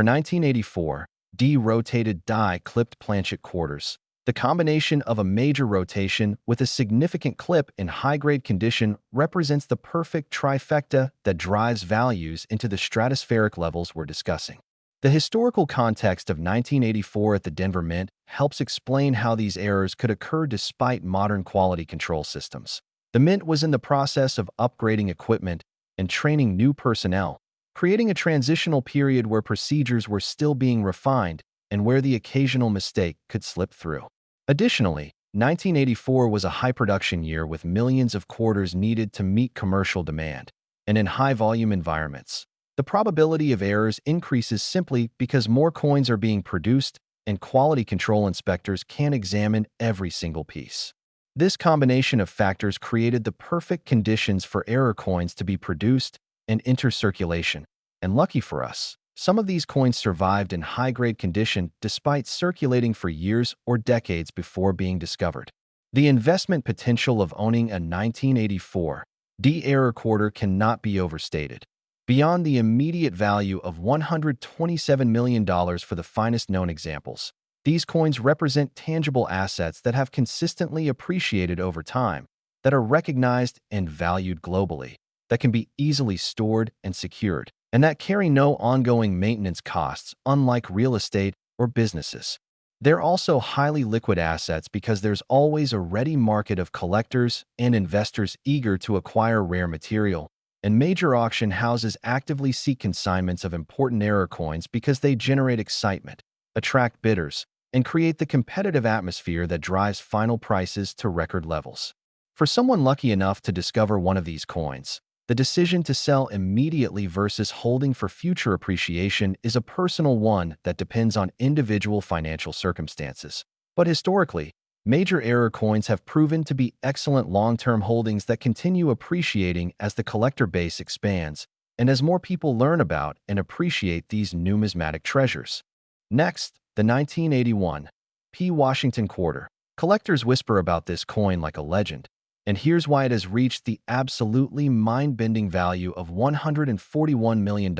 Speaker 1: 1984, D-rotated die-clipped planchet quarters. The combination of a major rotation with a significant clip in high-grade condition represents the perfect trifecta that drives values into the stratospheric levels we're discussing. The historical context of 1984 at the Denver Mint helps explain how these errors could occur despite modern quality control systems. The Mint was in the process of upgrading equipment and training new personnel, creating a transitional period where procedures were still being refined and where the occasional mistake could slip through. Additionally, 1984 was a high-production year with millions of quarters needed to meet commercial demand, and in high-volume environments, the probability of errors increases simply because more coins are being produced and quality control inspectors can't examine every single piece. This combination of factors created the perfect conditions for error coins to be produced and enter circulation, and lucky for us, some of these coins survived in high-grade condition despite circulating for years or decades before being discovered. The investment potential of owning a 1984 D error quarter cannot be overstated. Beyond the immediate value of $127 million for the finest known examples, these coins represent tangible assets that have consistently appreciated over time, that are recognized and valued globally, that can be easily stored and secured, and that carry no ongoing maintenance costs, unlike real estate or businesses. They're also highly liquid assets because there's always a ready market of collectors and investors eager to acquire rare material, and major auction houses actively seek consignments of important error coins because they generate excitement, attract bidders, and create the competitive atmosphere that drives final prices to record levels. For someone lucky enough to discover one of these coins, the decision to sell immediately versus holding for future appreciation is a personal one that depends on individual financial circumstances. But historically, major error coins have proven to be excellent long-term holdings that continue appreciating as the collector base expands and as more people learn about and appreciate these numismatic treasures. Next, the 1981 P. Washington Quarter. Collectors whisper about this coin like a legend, and here's why it has reached the absolutely mind-bending value of $141 million,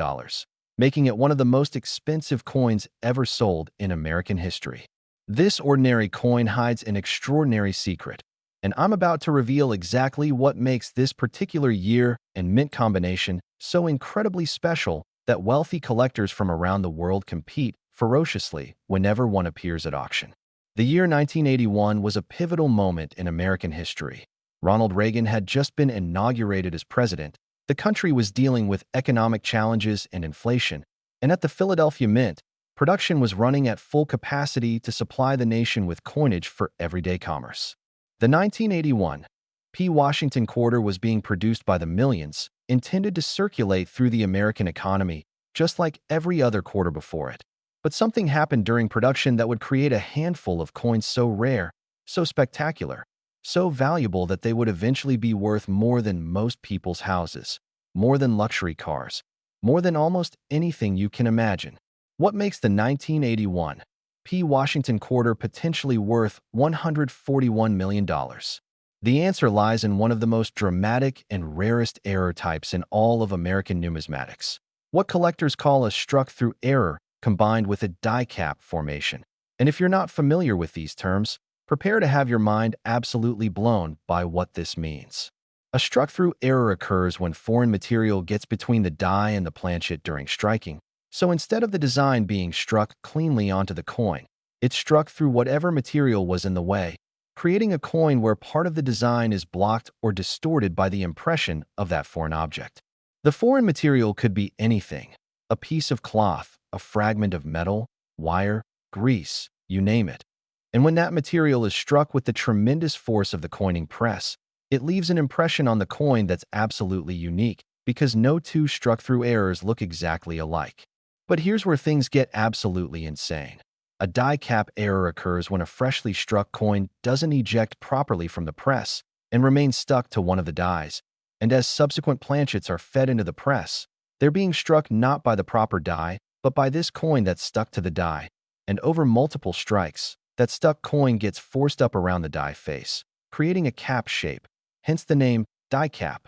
Speaker 1: making it one of the most expensive coins ever sold in American history. This ordinary coin hides an extraordinary secret, and I'm about to reveal exactly what makes this particular year and mint combination so incredibly special that wealthy collectors from around the world compete ferociously whenever one appears at auction. The year 1981 was a pivotal moment in American history. Ronald Reagan had just been inaugurated as president, the country was dealing with economic challenges and inflation, and at the Philadelphia Mint, production was running at full capacity to supply the nation with coinage for everyday commerce. The 1981 P. Washington Quarter was being produced by the millions, intended to circulate through the American economy, just like every other quarter before it. But something happened during production that would create a handful of coins so rare, so spectacular, so valuable that they would eventually be worth more than most people's houses, more than luxury cars, more than almost anything you can imagine. What makes the 1981 P. Washington Quarter potentially worth $141 million? The answer lies in one of the most dramatic and rarest error types in all of American numismatics. what collectors call a struck-through error combined with a die cap formation. And if you're not familiar with these terms, prepare to have your mind absolutely blown by what this means. A struck-through error occurs when foreign material gets between the die and the planchet during striking. So instead of the design being struck cleanly onto the coin, it's struck through whatever material was in the way, creating a coin where part of the design is blocked or distorted by the impression of that foreign object. The foreign material could be anything: a piece of cloth, a fragment of metal, wire, grease, you name it. And when that material is struck with the tremendous force of the coining press, it leaves an impression on the coin that's absolutely unique, because no two struck-through errors look exactly alike. But here's where things get absolutely insane. A die cap error occurs when a freshly struck coin doesn't eject properly from the press and remains stuck to one of the dies, and as subsequent planchets are fed into the press, they're being struck not by the proper die, but by this coin that's stuck to the die, and over multiple strikes, that stuck coin gets forced up around the die face, creating a cap shape, hence the name die cap.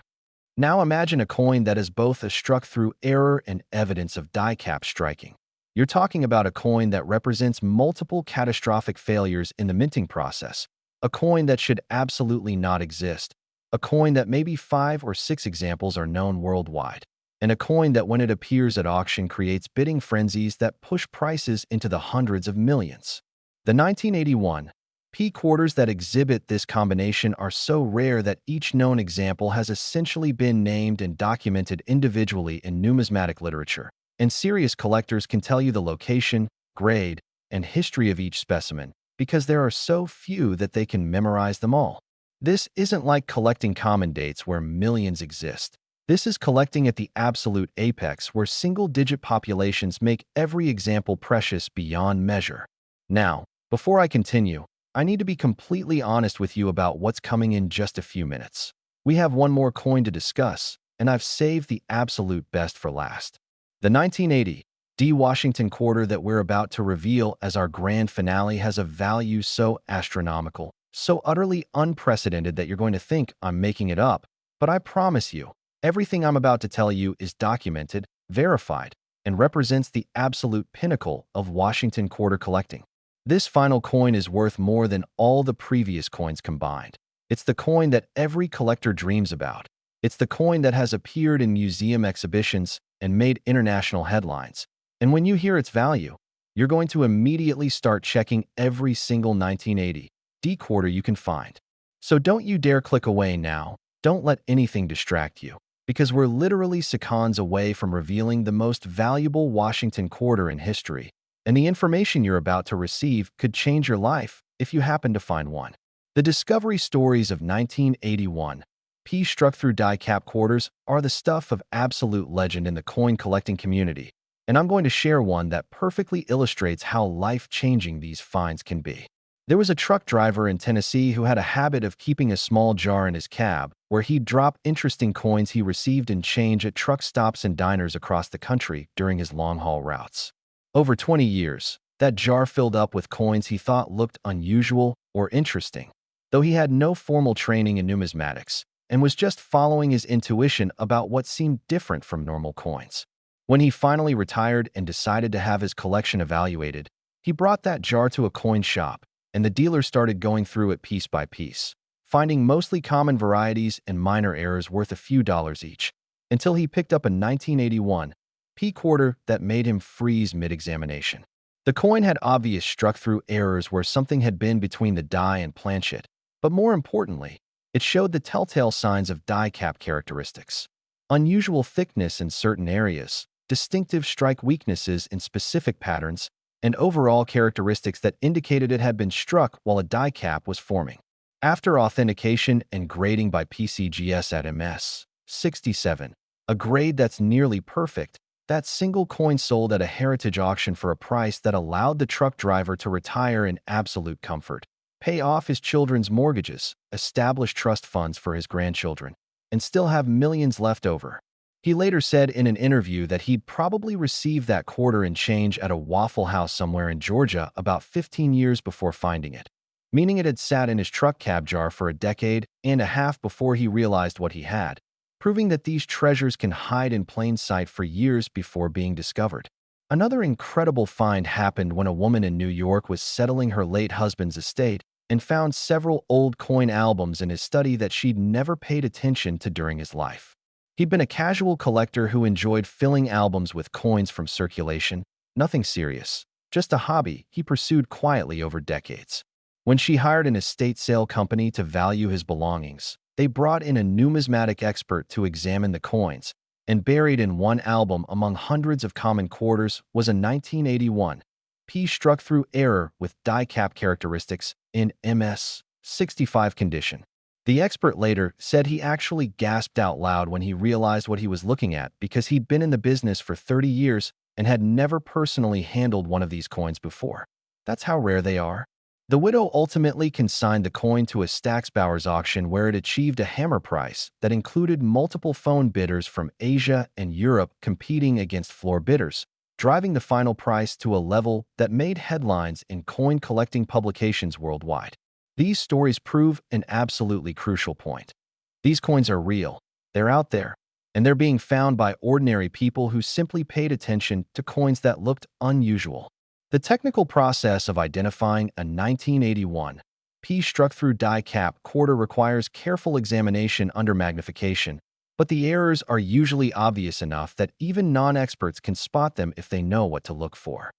Speaker 1: Now imagine a coin that is both a struck-through error and evidence of die cap striking. You're talking about a coin that represents multiple catastrophic failures in the minting process, a coin that should absolutely not exist, a coin that maybe 5 or 6 examples are known worldwide, and a coin that when it appears at auction creates bidding frenzies that push prices into the hundreds of millions. The 1981 P quarters that exhibit this combination are so rare that each known example has essentially been named and documented individually in numismatic literature, and serious collectors can tell you the location, grade, and history of each specimen because there are so few that they can memorize them all. This isn't like collecting common dates where millions exist. This is collecting at the absolute apex where single-digit populations make every example precious beyond measure. Now, before I continue, I need to be completely honest with you about what's coming in just a few minutes. We have one more coin to discuss, and I've saved the absolute best for last. The 1980 D Washington quarter that we're about to reveal as our grand finale has a value so astronomical, so utterly unprecedented that you're going to think I'm making it up, but I promise you, everything I'm about to tell you is documented, verified, and represents the absolute pinnacle of Washington quarter collecting. This final coin is worth more than all the previous coins combined. It's the coin that every collector dreams about. It's the coin that has appeared in museum exhibitions and made international headlines. And when you hear its value, you're going to immediately start checking every single 1980 D quarter you can find. So don't you dare click away now. Don't let anything distract you, because we're literally seconds away from revealing the most valuable Washington quarter in history. And the information you're about to receive could change your life if you happen to find one. The discovery stories of 1981 P struck-through die cap quarters are the stuff of absolute legend in the coin collecting community, and I'm going to share one that perfectly illustrates how life-changing these finds can be. There was a truck driver in Tennessee who had a habit of keeping a small jar in his cab where he'd drop interesting coins he received in change at truck stops and diners across the country during his long-haul routes. Over 20 years, that jar filled up with coins he thought looked unusual or interesting, though he had no formal training in numismatics and was just following his intuition about what seemed different from normal coins. When he finally retired and decided to have his collection evaluated, he brought that jar to a coin shop, and the dealer started going through it piece by piece, finding mostly common varieties and minor errors worth a few dollars each, until he picked up a 1981 P quarter that made him freeze mid-examination. The coin had obvious struck-through errors where something had been between the die and planchet, but more importantly, it showed the telltale signs of die cap characteristics: unusual thickness in certain areas, distinctive strike weaknesses in specific patterns, and overall characteristics that indicated it had been struck while a die cap was forming. After authentication and grading by PCGS at MS 67, a grade that's nearly perfect, that single coin sold at a heritage auction for a price that allowed the truck driver to retire in absolute comfort, pay off his children's mortgages, establish trust funds for his grandchildren, and still have millions left over. He later said in an interview that he'd probably received that quarter in change at a Waffle House somewhere in Georgia about 15 years before finding it, meaning it had sat in his truck cab jar for a decade and a half before he realized what he had. proving that these treasures can hide in plain sight for years before being discovered. Another incredible find happened when a woman in New York was settling her late husband's estate and found several old coin albums in his study that she'd never paid attention to during his life. He'd been a casual collector who enjoyed filling albums with coins from circulation, nothing serious, just a hobby he pursued quietly over decades. When she hired an estate sale company to value his belongings, they brought in a numismatic expert to examine the coins, and buried in one album among hundreds of common quarters was a 1981 piece struck through error with die-cap characteristics in MS-65 condition. The expert later said he actually gasped out loud when he realized what he was looking at because he'd been in the business for 30 years and had never personally handled one of these coins before. That's how rare they are. The widow ultimately consigned the coin to a Stacksbauer's auction where it achieved a hammer price that included multiple phone bidders from Asia and Europe competing against floor bidders, driving the final price to a level that made headlines in coin collecting publications worldwide. These stories prove an absolutely crucial point. These coins are real, they're out there, and they're being found by ordinary people who simply paid attention to coins that looked unusual. The technical process of identifying a 1981 piece struck through die-cap quarter requires careful examination under magnification, but the errors are usually obvious enough that even non-experts can spot them if they know what to look for.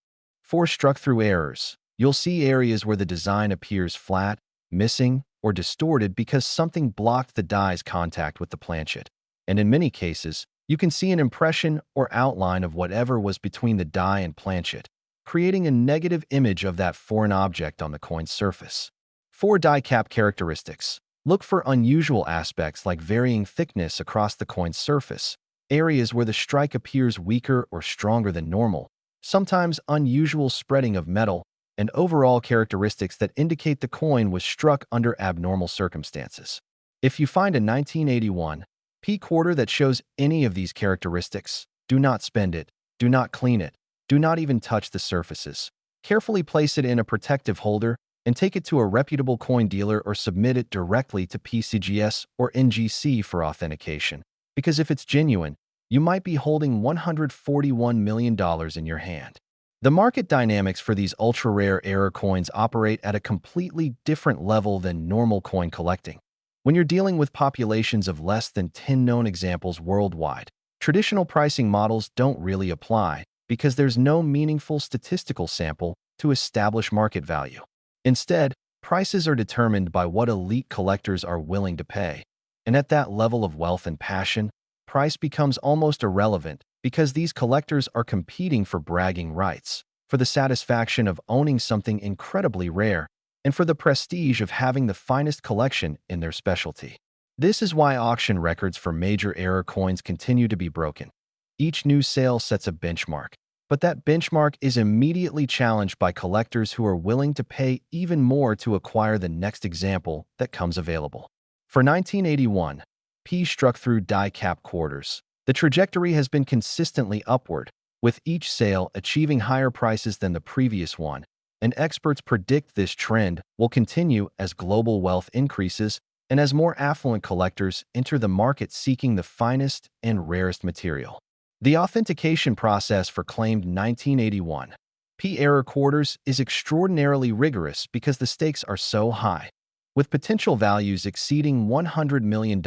Speaker 1: For struck-through errors, you'll see areas where the design appears flat, missing, or distorted because something blocked the die's contact with the planchet. And in many cases, you can see an impression or outline of whatever was between the die and planchet, creating a negative image of that foreign object on the coin's surface. For die-cap characteristics, look for unusual aspects like varying thickness across the coin's surface, areas where the strike appears weaker or stronger than normal, sometimes unusual spreading of metal, and overall characteristics that indicate the coin was struck under abnormal circumstances. If you find a 1981 P quarter that shows any of these characteristics, do not spend it, do not clean it, do not even touch the surfaces. Carefully place it in a protective holder and take it to a reputable coin dealer or submit it directly to PCGS or NGC for authentication. Because if it's genuine, you might be holding $141 million in your hand. The market dynamics for these ultra-rare error coins operate at a completely different level than normal coin collecting. When you're dealing with populations of less than 10 known examples worldwide, traditional pricing models don't really apply because there's no meaningful statistical sample to establish market value. Instead, prices are determined by what elite collectors are willing to pay. And at that level of wealth and passion, price becomes almost irrelevant because these collectors are competing for bragging rights, for the satisfaction of owning something incredibly rare, and for the prestige of having the finest collection in their specialty. This is why auction records for major error coins continue to be broken. Each new sale sets a benchmark, but that benchmark is immediately challenged by collectors who are willing to pay even more to acquire the next example that comes available. For 1981, P struck through die-cap quarters. The trajectory has been consistently upward, with each sale achieving higher prices than the previous one, and experts predict this trend will continue as global wealth increases and as more affluent collectors enter the market seeking the finest and rarest material. The authentication process for claimed 1981 P error quarters is extraordinarily rigorous because the stakes are so high. With potential values exceeding $100 million,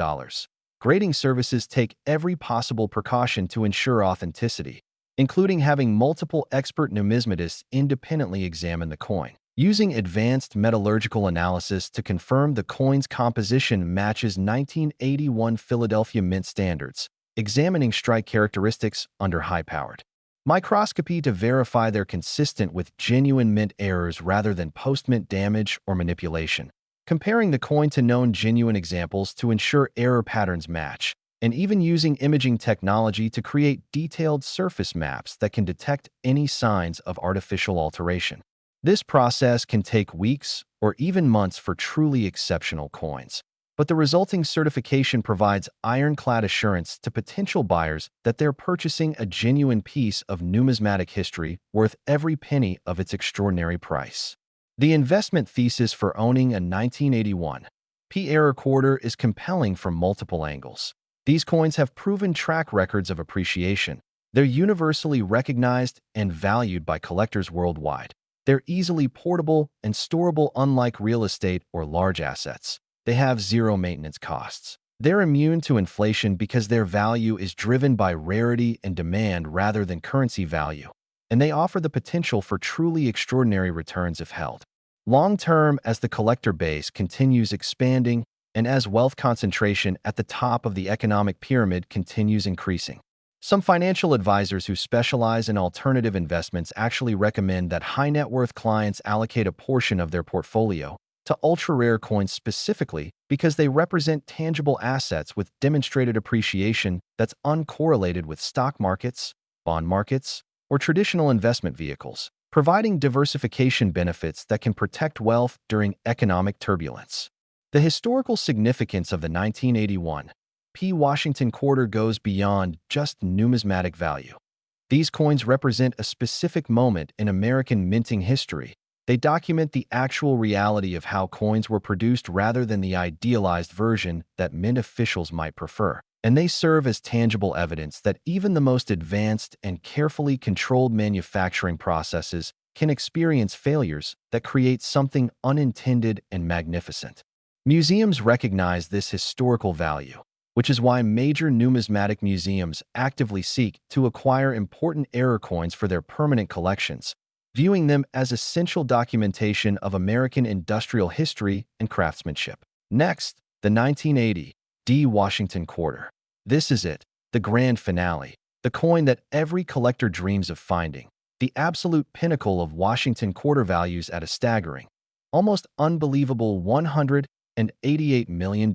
Speaker 1: grading services take every possible precaution to ensure authenticity, including having multiple expert numismatists independently examine the coin. Using advanced metallurgical analysis to confirm the coin's composition matches 1981 Philadelphia Mint standards, examining strike characteristics under high-powered microscopy to verify they're consistent with genuine mint errors rather than post-mint damage or manipulation, comparing the coin to known genuine examples to ensure error patterns match, and even using imaging technology to create detailed surface maps that can detect any signs of artificial alteration. This process can take weeks or even months for truly exceptional coins, but the resulting certification provides ironclad assurance to potential buyers that they're purchasing a genuine piece of numismatic history worth every penny of its extraordinary price. The investment thesis for owning a 1981 P error quarter is compelling from multiple angles. These coins have proven track records of appreciation. They're universally recognized and valued by collectors worldwide. They're easily portable and storable, unlike real estate or large assets. They have zero maintenance costs. They're immune to inflation because their value is driven by rarity and demand rather than currency value. And they offer the potential for truly extraordinary returns if held long-term. As the collector base continues expanding and as wealth concentration at the top of the economic pyramid continues increasing. Some financial advisors who specialize in alternative investments actually recommend that high-net-worth clients allocate a portion of their portfolio to ultra-rare coins specifically because they represent tangible assets with demonstrated appreciation that's uncorrelated with stock markets, bond markets, or traditional investment vehicles, providing diversification benefits that can protect wealth during economic turbulence. The historical significance of the 1981 Washington quarter goes beyond just numismatic value. These coins represent a specific moment in American minting history. They document the actual reality of how coins were produced rather than the idealized version that mint officials might prefer. And they serve as tangible evidence that even the most advanced and carefully controlled manufacturing processes can experience failures that create something unintended and magnificent. Museums recognize this historical value, which is why major numismatic museums actively seek to acquire important error coins for their permanent collections, viewing them as essential documentation of American industrial history and craftsmanship. Next, the 1980 Washington quarter. This is it, the grand finale, the coin that every collector dreams of finding, the absolute pinnacle of Washington quarter values at a staggering, almost unbelievable $188 million.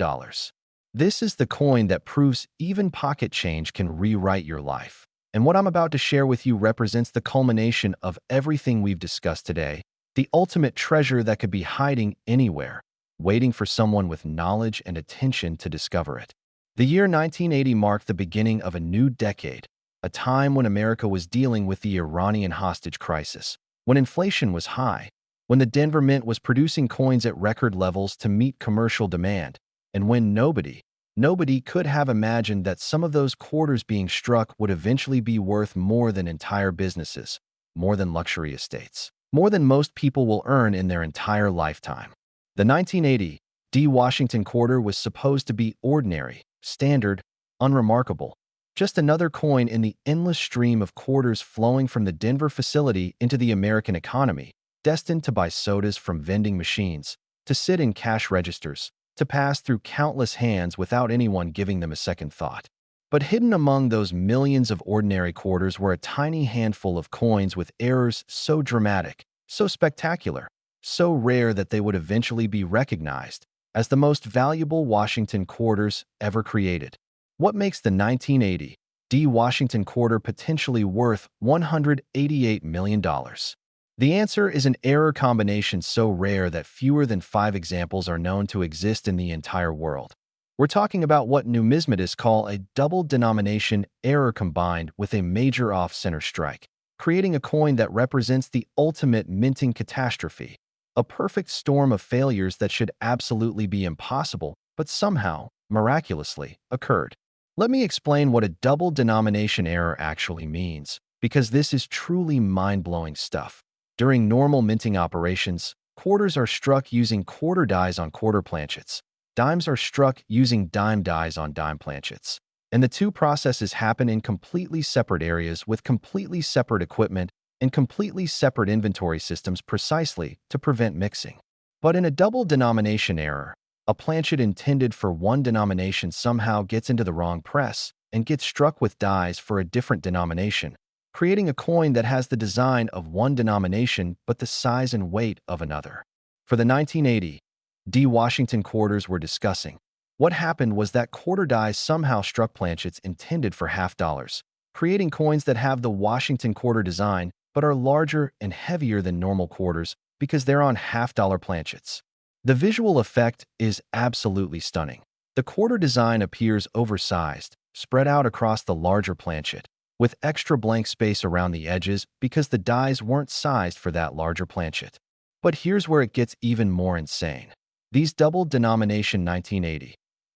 Speaker 1: This is the coin that proves even pocket change can rewrite your life. And what I'm about to share with you represents the culmination of everything we've discussed today, the ultimate treasure that could be hiding anywhere, waiting for someone with knowledge and attention to discover it. The year 1980 marked the beginning of a new decade, a time when America was dealing with the Iranian hostage crisis, when inflation was high, when the Denver Mint was producing coins at record levels to meet commercial demand, and when nobody could have imagined that some of those quarters being struck would eventually be worth more than entire businesses, more than luxury estates, more than most people will earn in their entire lifetime. The 1980 Washington quarter was supposed to be ordinary, standard, unremarkable, just another coin in the endless stream of quarters flowing from the Denver facility into the American economy, destined to buy sodas from vending machines, to sit in cash registers, to pass through countless hands without anyone giving them a second thought. But hidden among those millions of ordinary quarters were a tiny handful of coins with errors so dramatic, so spectacular, so rare that they would eventually be recognized as the most valuable Washington quarters ever created. What makes the 1980 Washington quarter potentially worth $188 million? The answer is an error combination so rare that fewer than 5 examples are known to exist in the entire world. We're talking about what numismatists call a double denomination error combined with a major off-center strike, creating a coin that represents the ultimate minting catastrophe, a perfect storm of failures that should absolutely be impossible, but somehow, miraculously, occurred. Let me explain what a double denomination error actually means, because this is truly mind-blowing stuff. During normal minting operations, quarters are struck using quarter dies on quarter planchets. Dimes are struck using dime dies on dime planchets. And the two processes happen in completely separate areas with completely separate equipment and completely separate inventory systems precisely to prevent mixing. But in a double denomination error, a planchet intended for one denomination somehow gets into the wrong press and gets struck with dies for a different denomination, creating a coin that has the design of one denomination but the size and weight of another. For the 1980 Washington quarters we're discussing, what happened was that quarter dies somehow struck planchets intended for half dollars, creating coins that have the Washington quarter design but are larger and heavier than normal quarters because they're on half-dollar planchets. The visual effect is absolutely stunning. The quarter design appears oversized, spread out across the larger planchet, with extra blank space around the edges because the dies weren't sized for that larger planchet. But here's where it gets even more insane. These double denomination 1980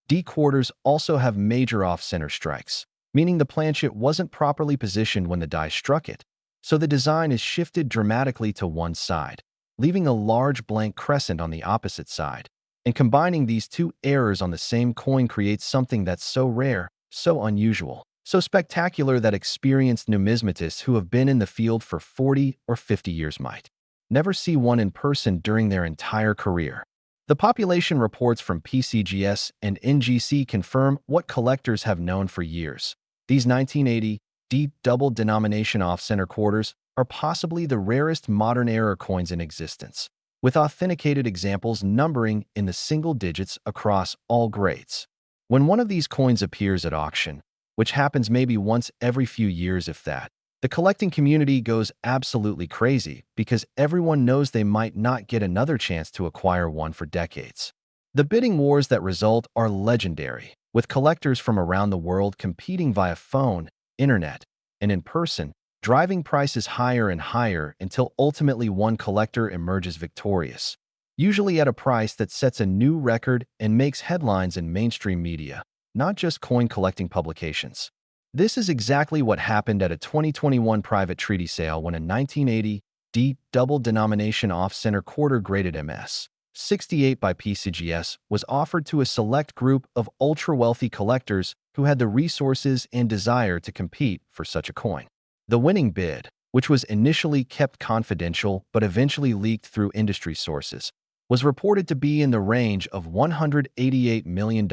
Speaker 1: D quarters also have major off-center strikes, meaning the planchet wasn't properly positioned when the die struck it, so the design is shifted dramatically to one side, leaving a large blank crescent on the opposite side. And combining these two errors on the same coin creates something that's so rare, so unusual, so spectacular that experienced numismatists who have been in the field for 40 or 50 years might never see one in person during their entire career. The population reports from PCGS and NGC confirm what collectors have known for years. These 1980 D double denomination off-center quarters are possibly the rarest modern era coins in existence, with authenticated examples numbering in the single digits across all grades. When one of these coins appears at auction, which happens maybe once every few years if that, the collecting community goes absolutely crazy because everyone knows they might not get another chance to acquire one for decades. The bidding wars that result are legendary, with collectors from around the world competing via phone, internet, and in person, driving prices higher and higher until ultimately one collector emerges victorious, usually at a price that sets a new record and makes headlines in mainstream media, not just coin collecting publications. This is exactly what happened at a 2021 private treaty sale when a 1980 D double denomination off-center quarter graded MS 68 by PCGS was offered to a select group of ultra-wealthy collectors who had the resources and desire to compete for such a coin. The winning bid, which was initially kept confidential but eventually leaked through industry sources, was reported to be in the range of $188 million,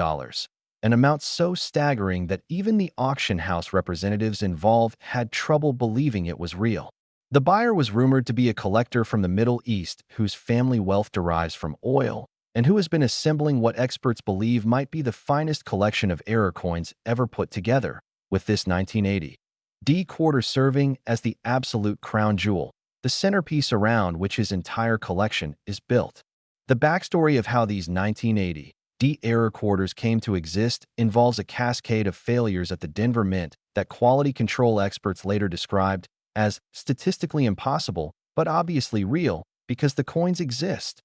Speaker 1: an amount so staggering that even the auction house representatives involved had trouble believing it was real. The buyer was rumored to be a collector from the Middle East whose family wealth derives from oil and who has been assembling what experts believe might be the finest collection of error coins ever put together, with this 1980 D quarter serving as the absolute crown jewel, the centerpiece around which his entire collection is built. The backstory of how these 1980 D error quarters came to exist involves a cascade of failures at the Denver Mint that quality control experts later described as statistically impossible, but obviously real because the coins exist.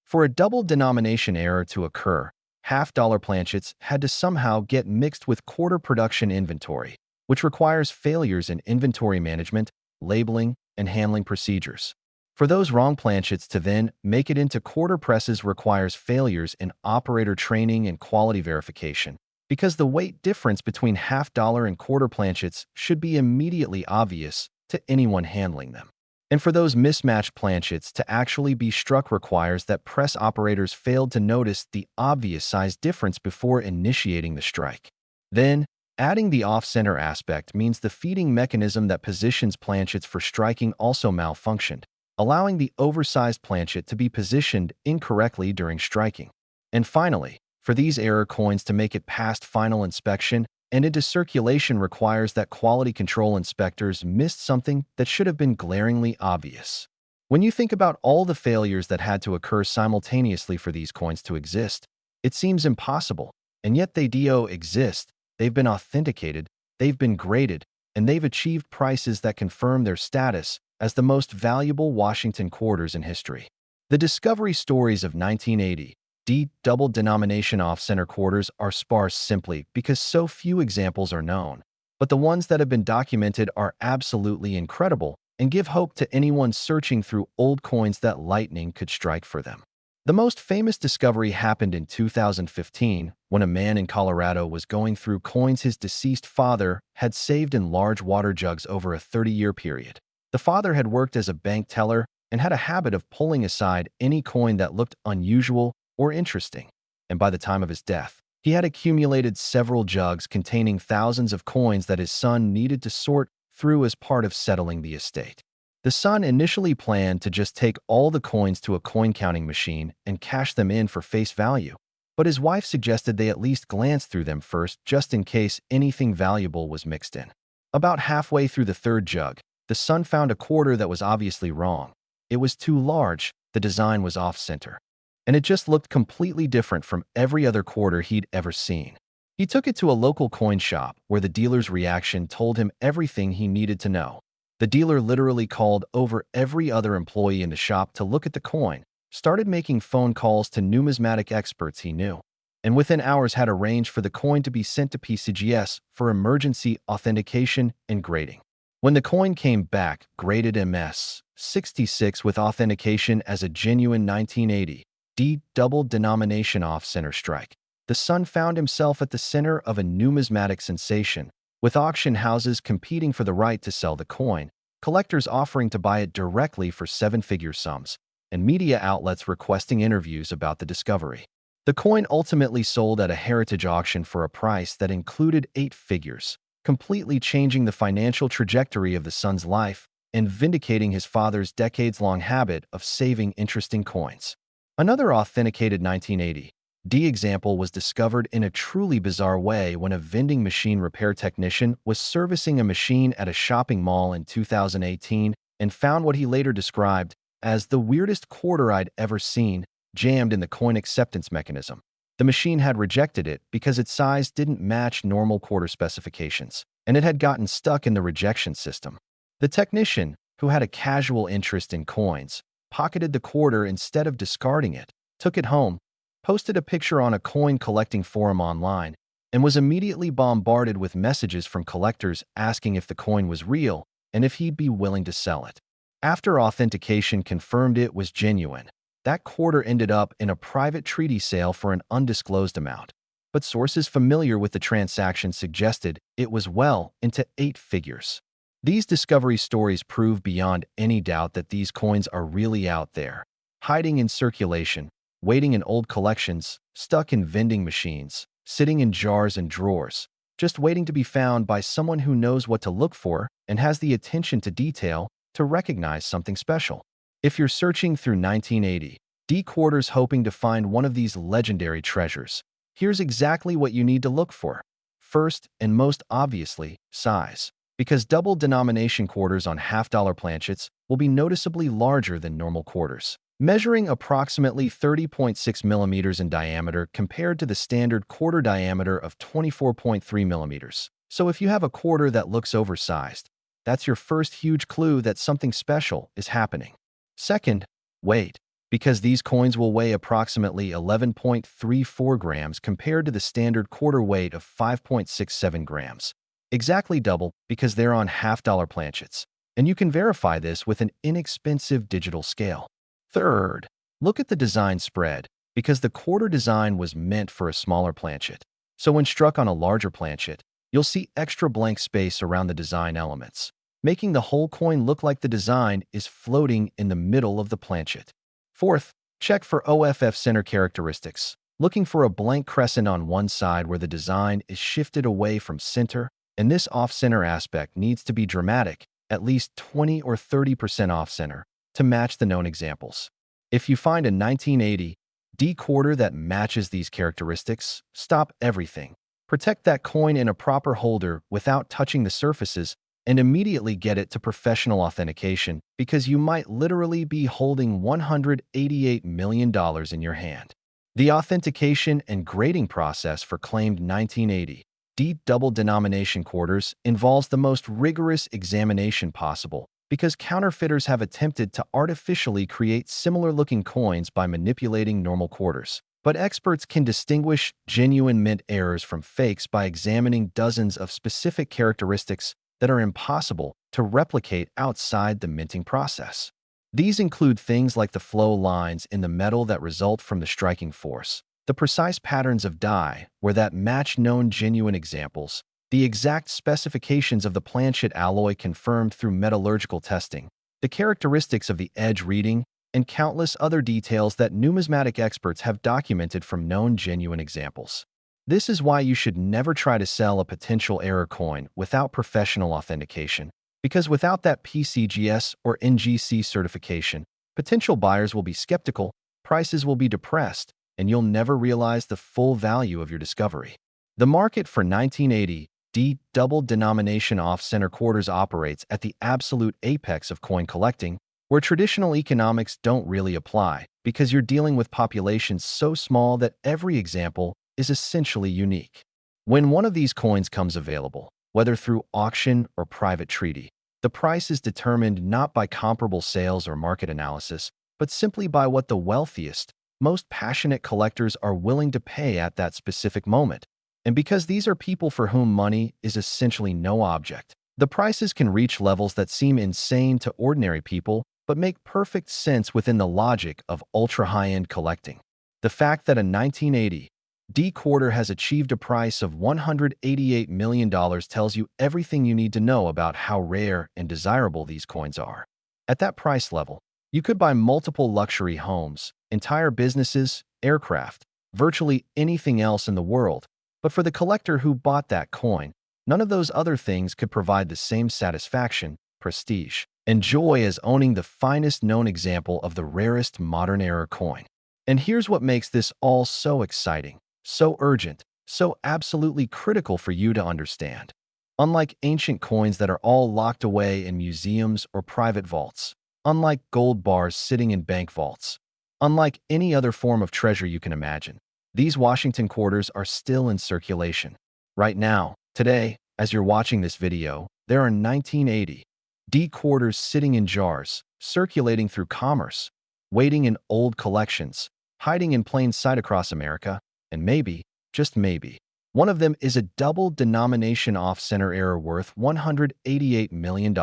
Speaker 1: For a double denomination error to occur, half-dollar planchets had to somehow get mixed with quarter production inventory, which requires failures in inventory management, labeling, and handling procedures. For those wrong planchets to then make it into quarter presses requires failures in operator training and quality verification, because the weight difference between half-dollar and quarter planchets should be immediately obvious to anyone handling them. And for those mismatched planchets to actually be struck requires that press operators failed to notice the obvious size difference before initiating the strike. Then, adding the off-center aspect means the feeding mechanism that positions planchets for striking also malfunctioned, allowing the oversized planchet to be positioned incorrectly during striking. And finally, for these error coins to make it past final inspection and into circulation requires that quality control inspectors missed something that should have been glaringly obvious. When you think about all the failures that had to occur simultaneously for these coins to exist, it seems impossible, and yet they do exist. They've been authenticated, they've been graded, and they've achieved prices that confirm their status as the most valuable Washington quarters in history. The discovery stories of 1980 D double denomination off-center quarters are sparse simply because so few examples are known, but the ones that have been documented are absolutely incredible and give hope to anyone searching through old coins that lightning could strike for them. The most famous discovery happened in 2015 when a man in Colorado was going through coins his deceased father had saved in large water jugs over a 30-year period. The father had worked as a bank teller and had a habit of pulling aside any coin that looked unusual or interesting, and by the time of his death, he had accumulated several jugs containing thousands of coins that his son needed to sort through as part of settling the estate. The son initially planned to just take all the coins to a coin-counting machine and cash them in for face value, but his wife suggested they at least glance through them first just in case anything valuable was mixed in. About halfway through the third jug, the son found a quarter that was obviously wrong. It was too large, the design was off-center, and it just looked completely different from every other quarter he'd ever seen. He took it to a local coin shop where the dealer's reaction told him everything he needed to know. The dealer literally called over every other employee in the shop to look at the coin, started making phone calls to numismatic experts he knew, and within hours had arranged for the coin to be sent to PCGS for emergency authentication and grading. When the coin came back, graded MS-66 with authentication as a genuine 1980 D double denomination off-center strike, the Sun found himself at the center of a numismatic sensation, with auction houses competing for the right to sell the coin, collectors offering to buy it directly for seven-figure sums, and media outlets requesting interviews about the discovery. The coin ultimately sold at a heritage auction for a price that included 8 figures, completely changing the financial trajectory of the Sun's life and vindicating his father's decades-long habit of saving interesting coins. Another authenticated 1980 D example was discovered in a truly bizarre way when a vending machine repair technician was servicing a machine at a shopping mall in 2018 and found what he later described as the weirdest quarter I'd ever seen jammed in the coin acceptance mechanism. The machine had rejected it because its size didn't match normal quarter specifications, and it had gotten stuck in the rejection system. The technician, who had a casual interest in coins, pocketed the quarter instead of discarding it, took it home, posted a picture on a coin collecting forum online, and was immediately bombarded with messages from collectors asking if the coin was real and if he'd be willing to sell it. After authentication confirmed it was genuine, that quarter ended up in a private treaty sale for an undisclosed amount, but sources familiar with the transaction suggested it was well into 8 figures. These discovery stories prove beyond any doubt that these coins are really out there, hiding in circulation, waiting in old collections, stuck in vending machines, sitting in jars and drawers, just waiting to be found by someone who knows what to look for and has the attention to detail to recognize something special. If you're searching through 1980 D quarters hoping to find one of these legendary treasures, here's exactly what you need to look for. First, and most obviously, size. Because double denomination quarters on half-dollar planchets will be noticeably larger than normal quarters, measuring approximately 30.6 millimeters in diameter compared to the standard quarter diameter of 24.3 millimeters. So if you have a quarter that looks oversized, that's your first huge clue that something special is happening. Second, weight. Because these coins will weigh approximately 11.34 grams compared to the standard quarter weight of 5.67 grams. Exactly double because they're on half-dollar planchets, and you can verify this with an inexpensive digital scale. Third, look at the design spread, because the quarter design was meant for a smaller planchet. So when struck on a larger planchet, you'll see extra blank space around the design elements, making the whole coin look like the design is floating in the middle of the planchet. Fourth, check for OFF center characteristics, looking for a blank crescent on one side where the design is shifted away from center, and this off-center aspect needs to be dramatic, at least 20 or 30% off-center, to match the known examples. If you find a 1980 D quarter that matches these characteristics, stop everything. Protect that coin in a proper holder without touching the surfaces, and immediately get it to professional authentication because you might literally be holding $188 million in your hand. The authentication and grading process for claimed 1980 D double denomination quarters involves the most rigorous examination possible because counterfeiters have attempted to artificially create similar-looking coins by manipulating normal quarters. But experts can distinguish genuine mint errors from fakes by examining dozens of specific characteristics that are impossible to replicate outside the minting process. These include things like the flow lines in the metal that result from the striking force, the precise patterns of dye where that match known genuine examples, the exact specifications of the planchet alloy confirmed through metallurgical testing, the characteristics of the edge reading, and countless other details that numismatic experts have documented from known genuine examples. This is why you should never try to sell a potential error coin without professional authentication, because without that PCGS or NGC certification, potential buyers will be skeptical, prices will be depressed, and you'll never realize the full value of your discovery. The market for 1980 D double denomination off-center quarters operates at the absolute apex of coin collecting, where traditional economics don't really apply, because you're dealing with populations so small that every example is essentially unique. When one of these coins comes available, whether through auction or private treaty, the price is determined not by comparable sales or market analysis, but simply by what the wealthiest, most passionate collectors are willing to pay at that specific moment. And because these are people for whom money is essentially no object, the prices can reach levels that seem insane to ordinary people but make perfect sense within the logic of ultra-high-end collecting. The fact that a 1980 D quarter has achieved a price of $188 million tells you everything you need to know about how rare and desirable these coins are. At that price level, you could buy multiple luxury homes, entire businesses, aircraft, virtually anything else in the world. But for the collector who bought that coin, none of those other things could provide the same satisfaction, prestige, and joy as owning the finest known example of the rarest modern-era coin. And here's what makes this all so exciting, so urgent, so absolutely critical for you to understand. Unlike ancient coins that are all locked away in museums or private vaults, unlike gold bars sitting in bank vaults, unlike any other form of treasure you can imagine, these Washington quarters are still in circulation. Right now, today, as you're watching this video, there are 1980 D quarters sitting in jars, circulating through commerce, waiting in old collections, hiding in plain sight across America, and maybe, just maybe, one of them is a double denomination off-center error worth $188 million.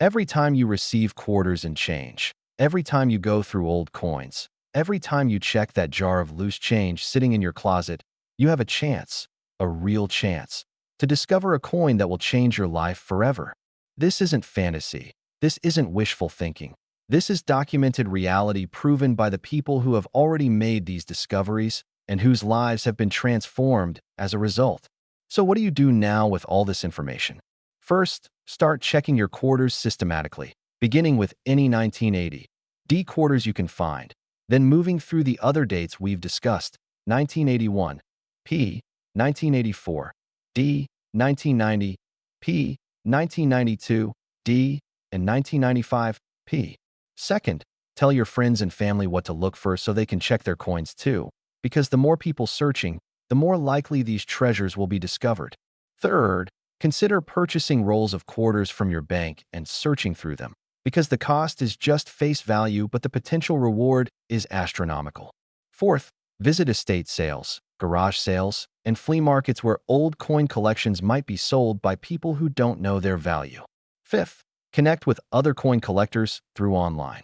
Speaker 1: Every time you receive quarters and change, every time you go through old coins, every time you check that jar of loose change sitting in your closet, you have a chance, a real chance, to discover a coin that will change your life forever. This isn't fantasy. This isn't wishful thinking. This is documented reality proven by the people who have already made these discoveries and whose lives have been transformed as a result. So what do you do now with all this information? First, start checking your quarters systematically, beginning with any 1980 D quarters you can find, then moving through the other dates we've discussed: 1981 P, 1984 D, 1990 P, 1992 D, and 1995 P. Second, tell your friends and family what to look for so they can check their coins too, because the more people searching, the more likely these treasures will be discovered. Third, consider purchasing rolls of quarters from your bank and searching through them, because the cost is just face value but the potential reward is astronomical. Fourth, visit estate sales, garage sales, and flea markets where old coin collections might be sold by people who don't know their value. Fifth, connect with other coin collectors through online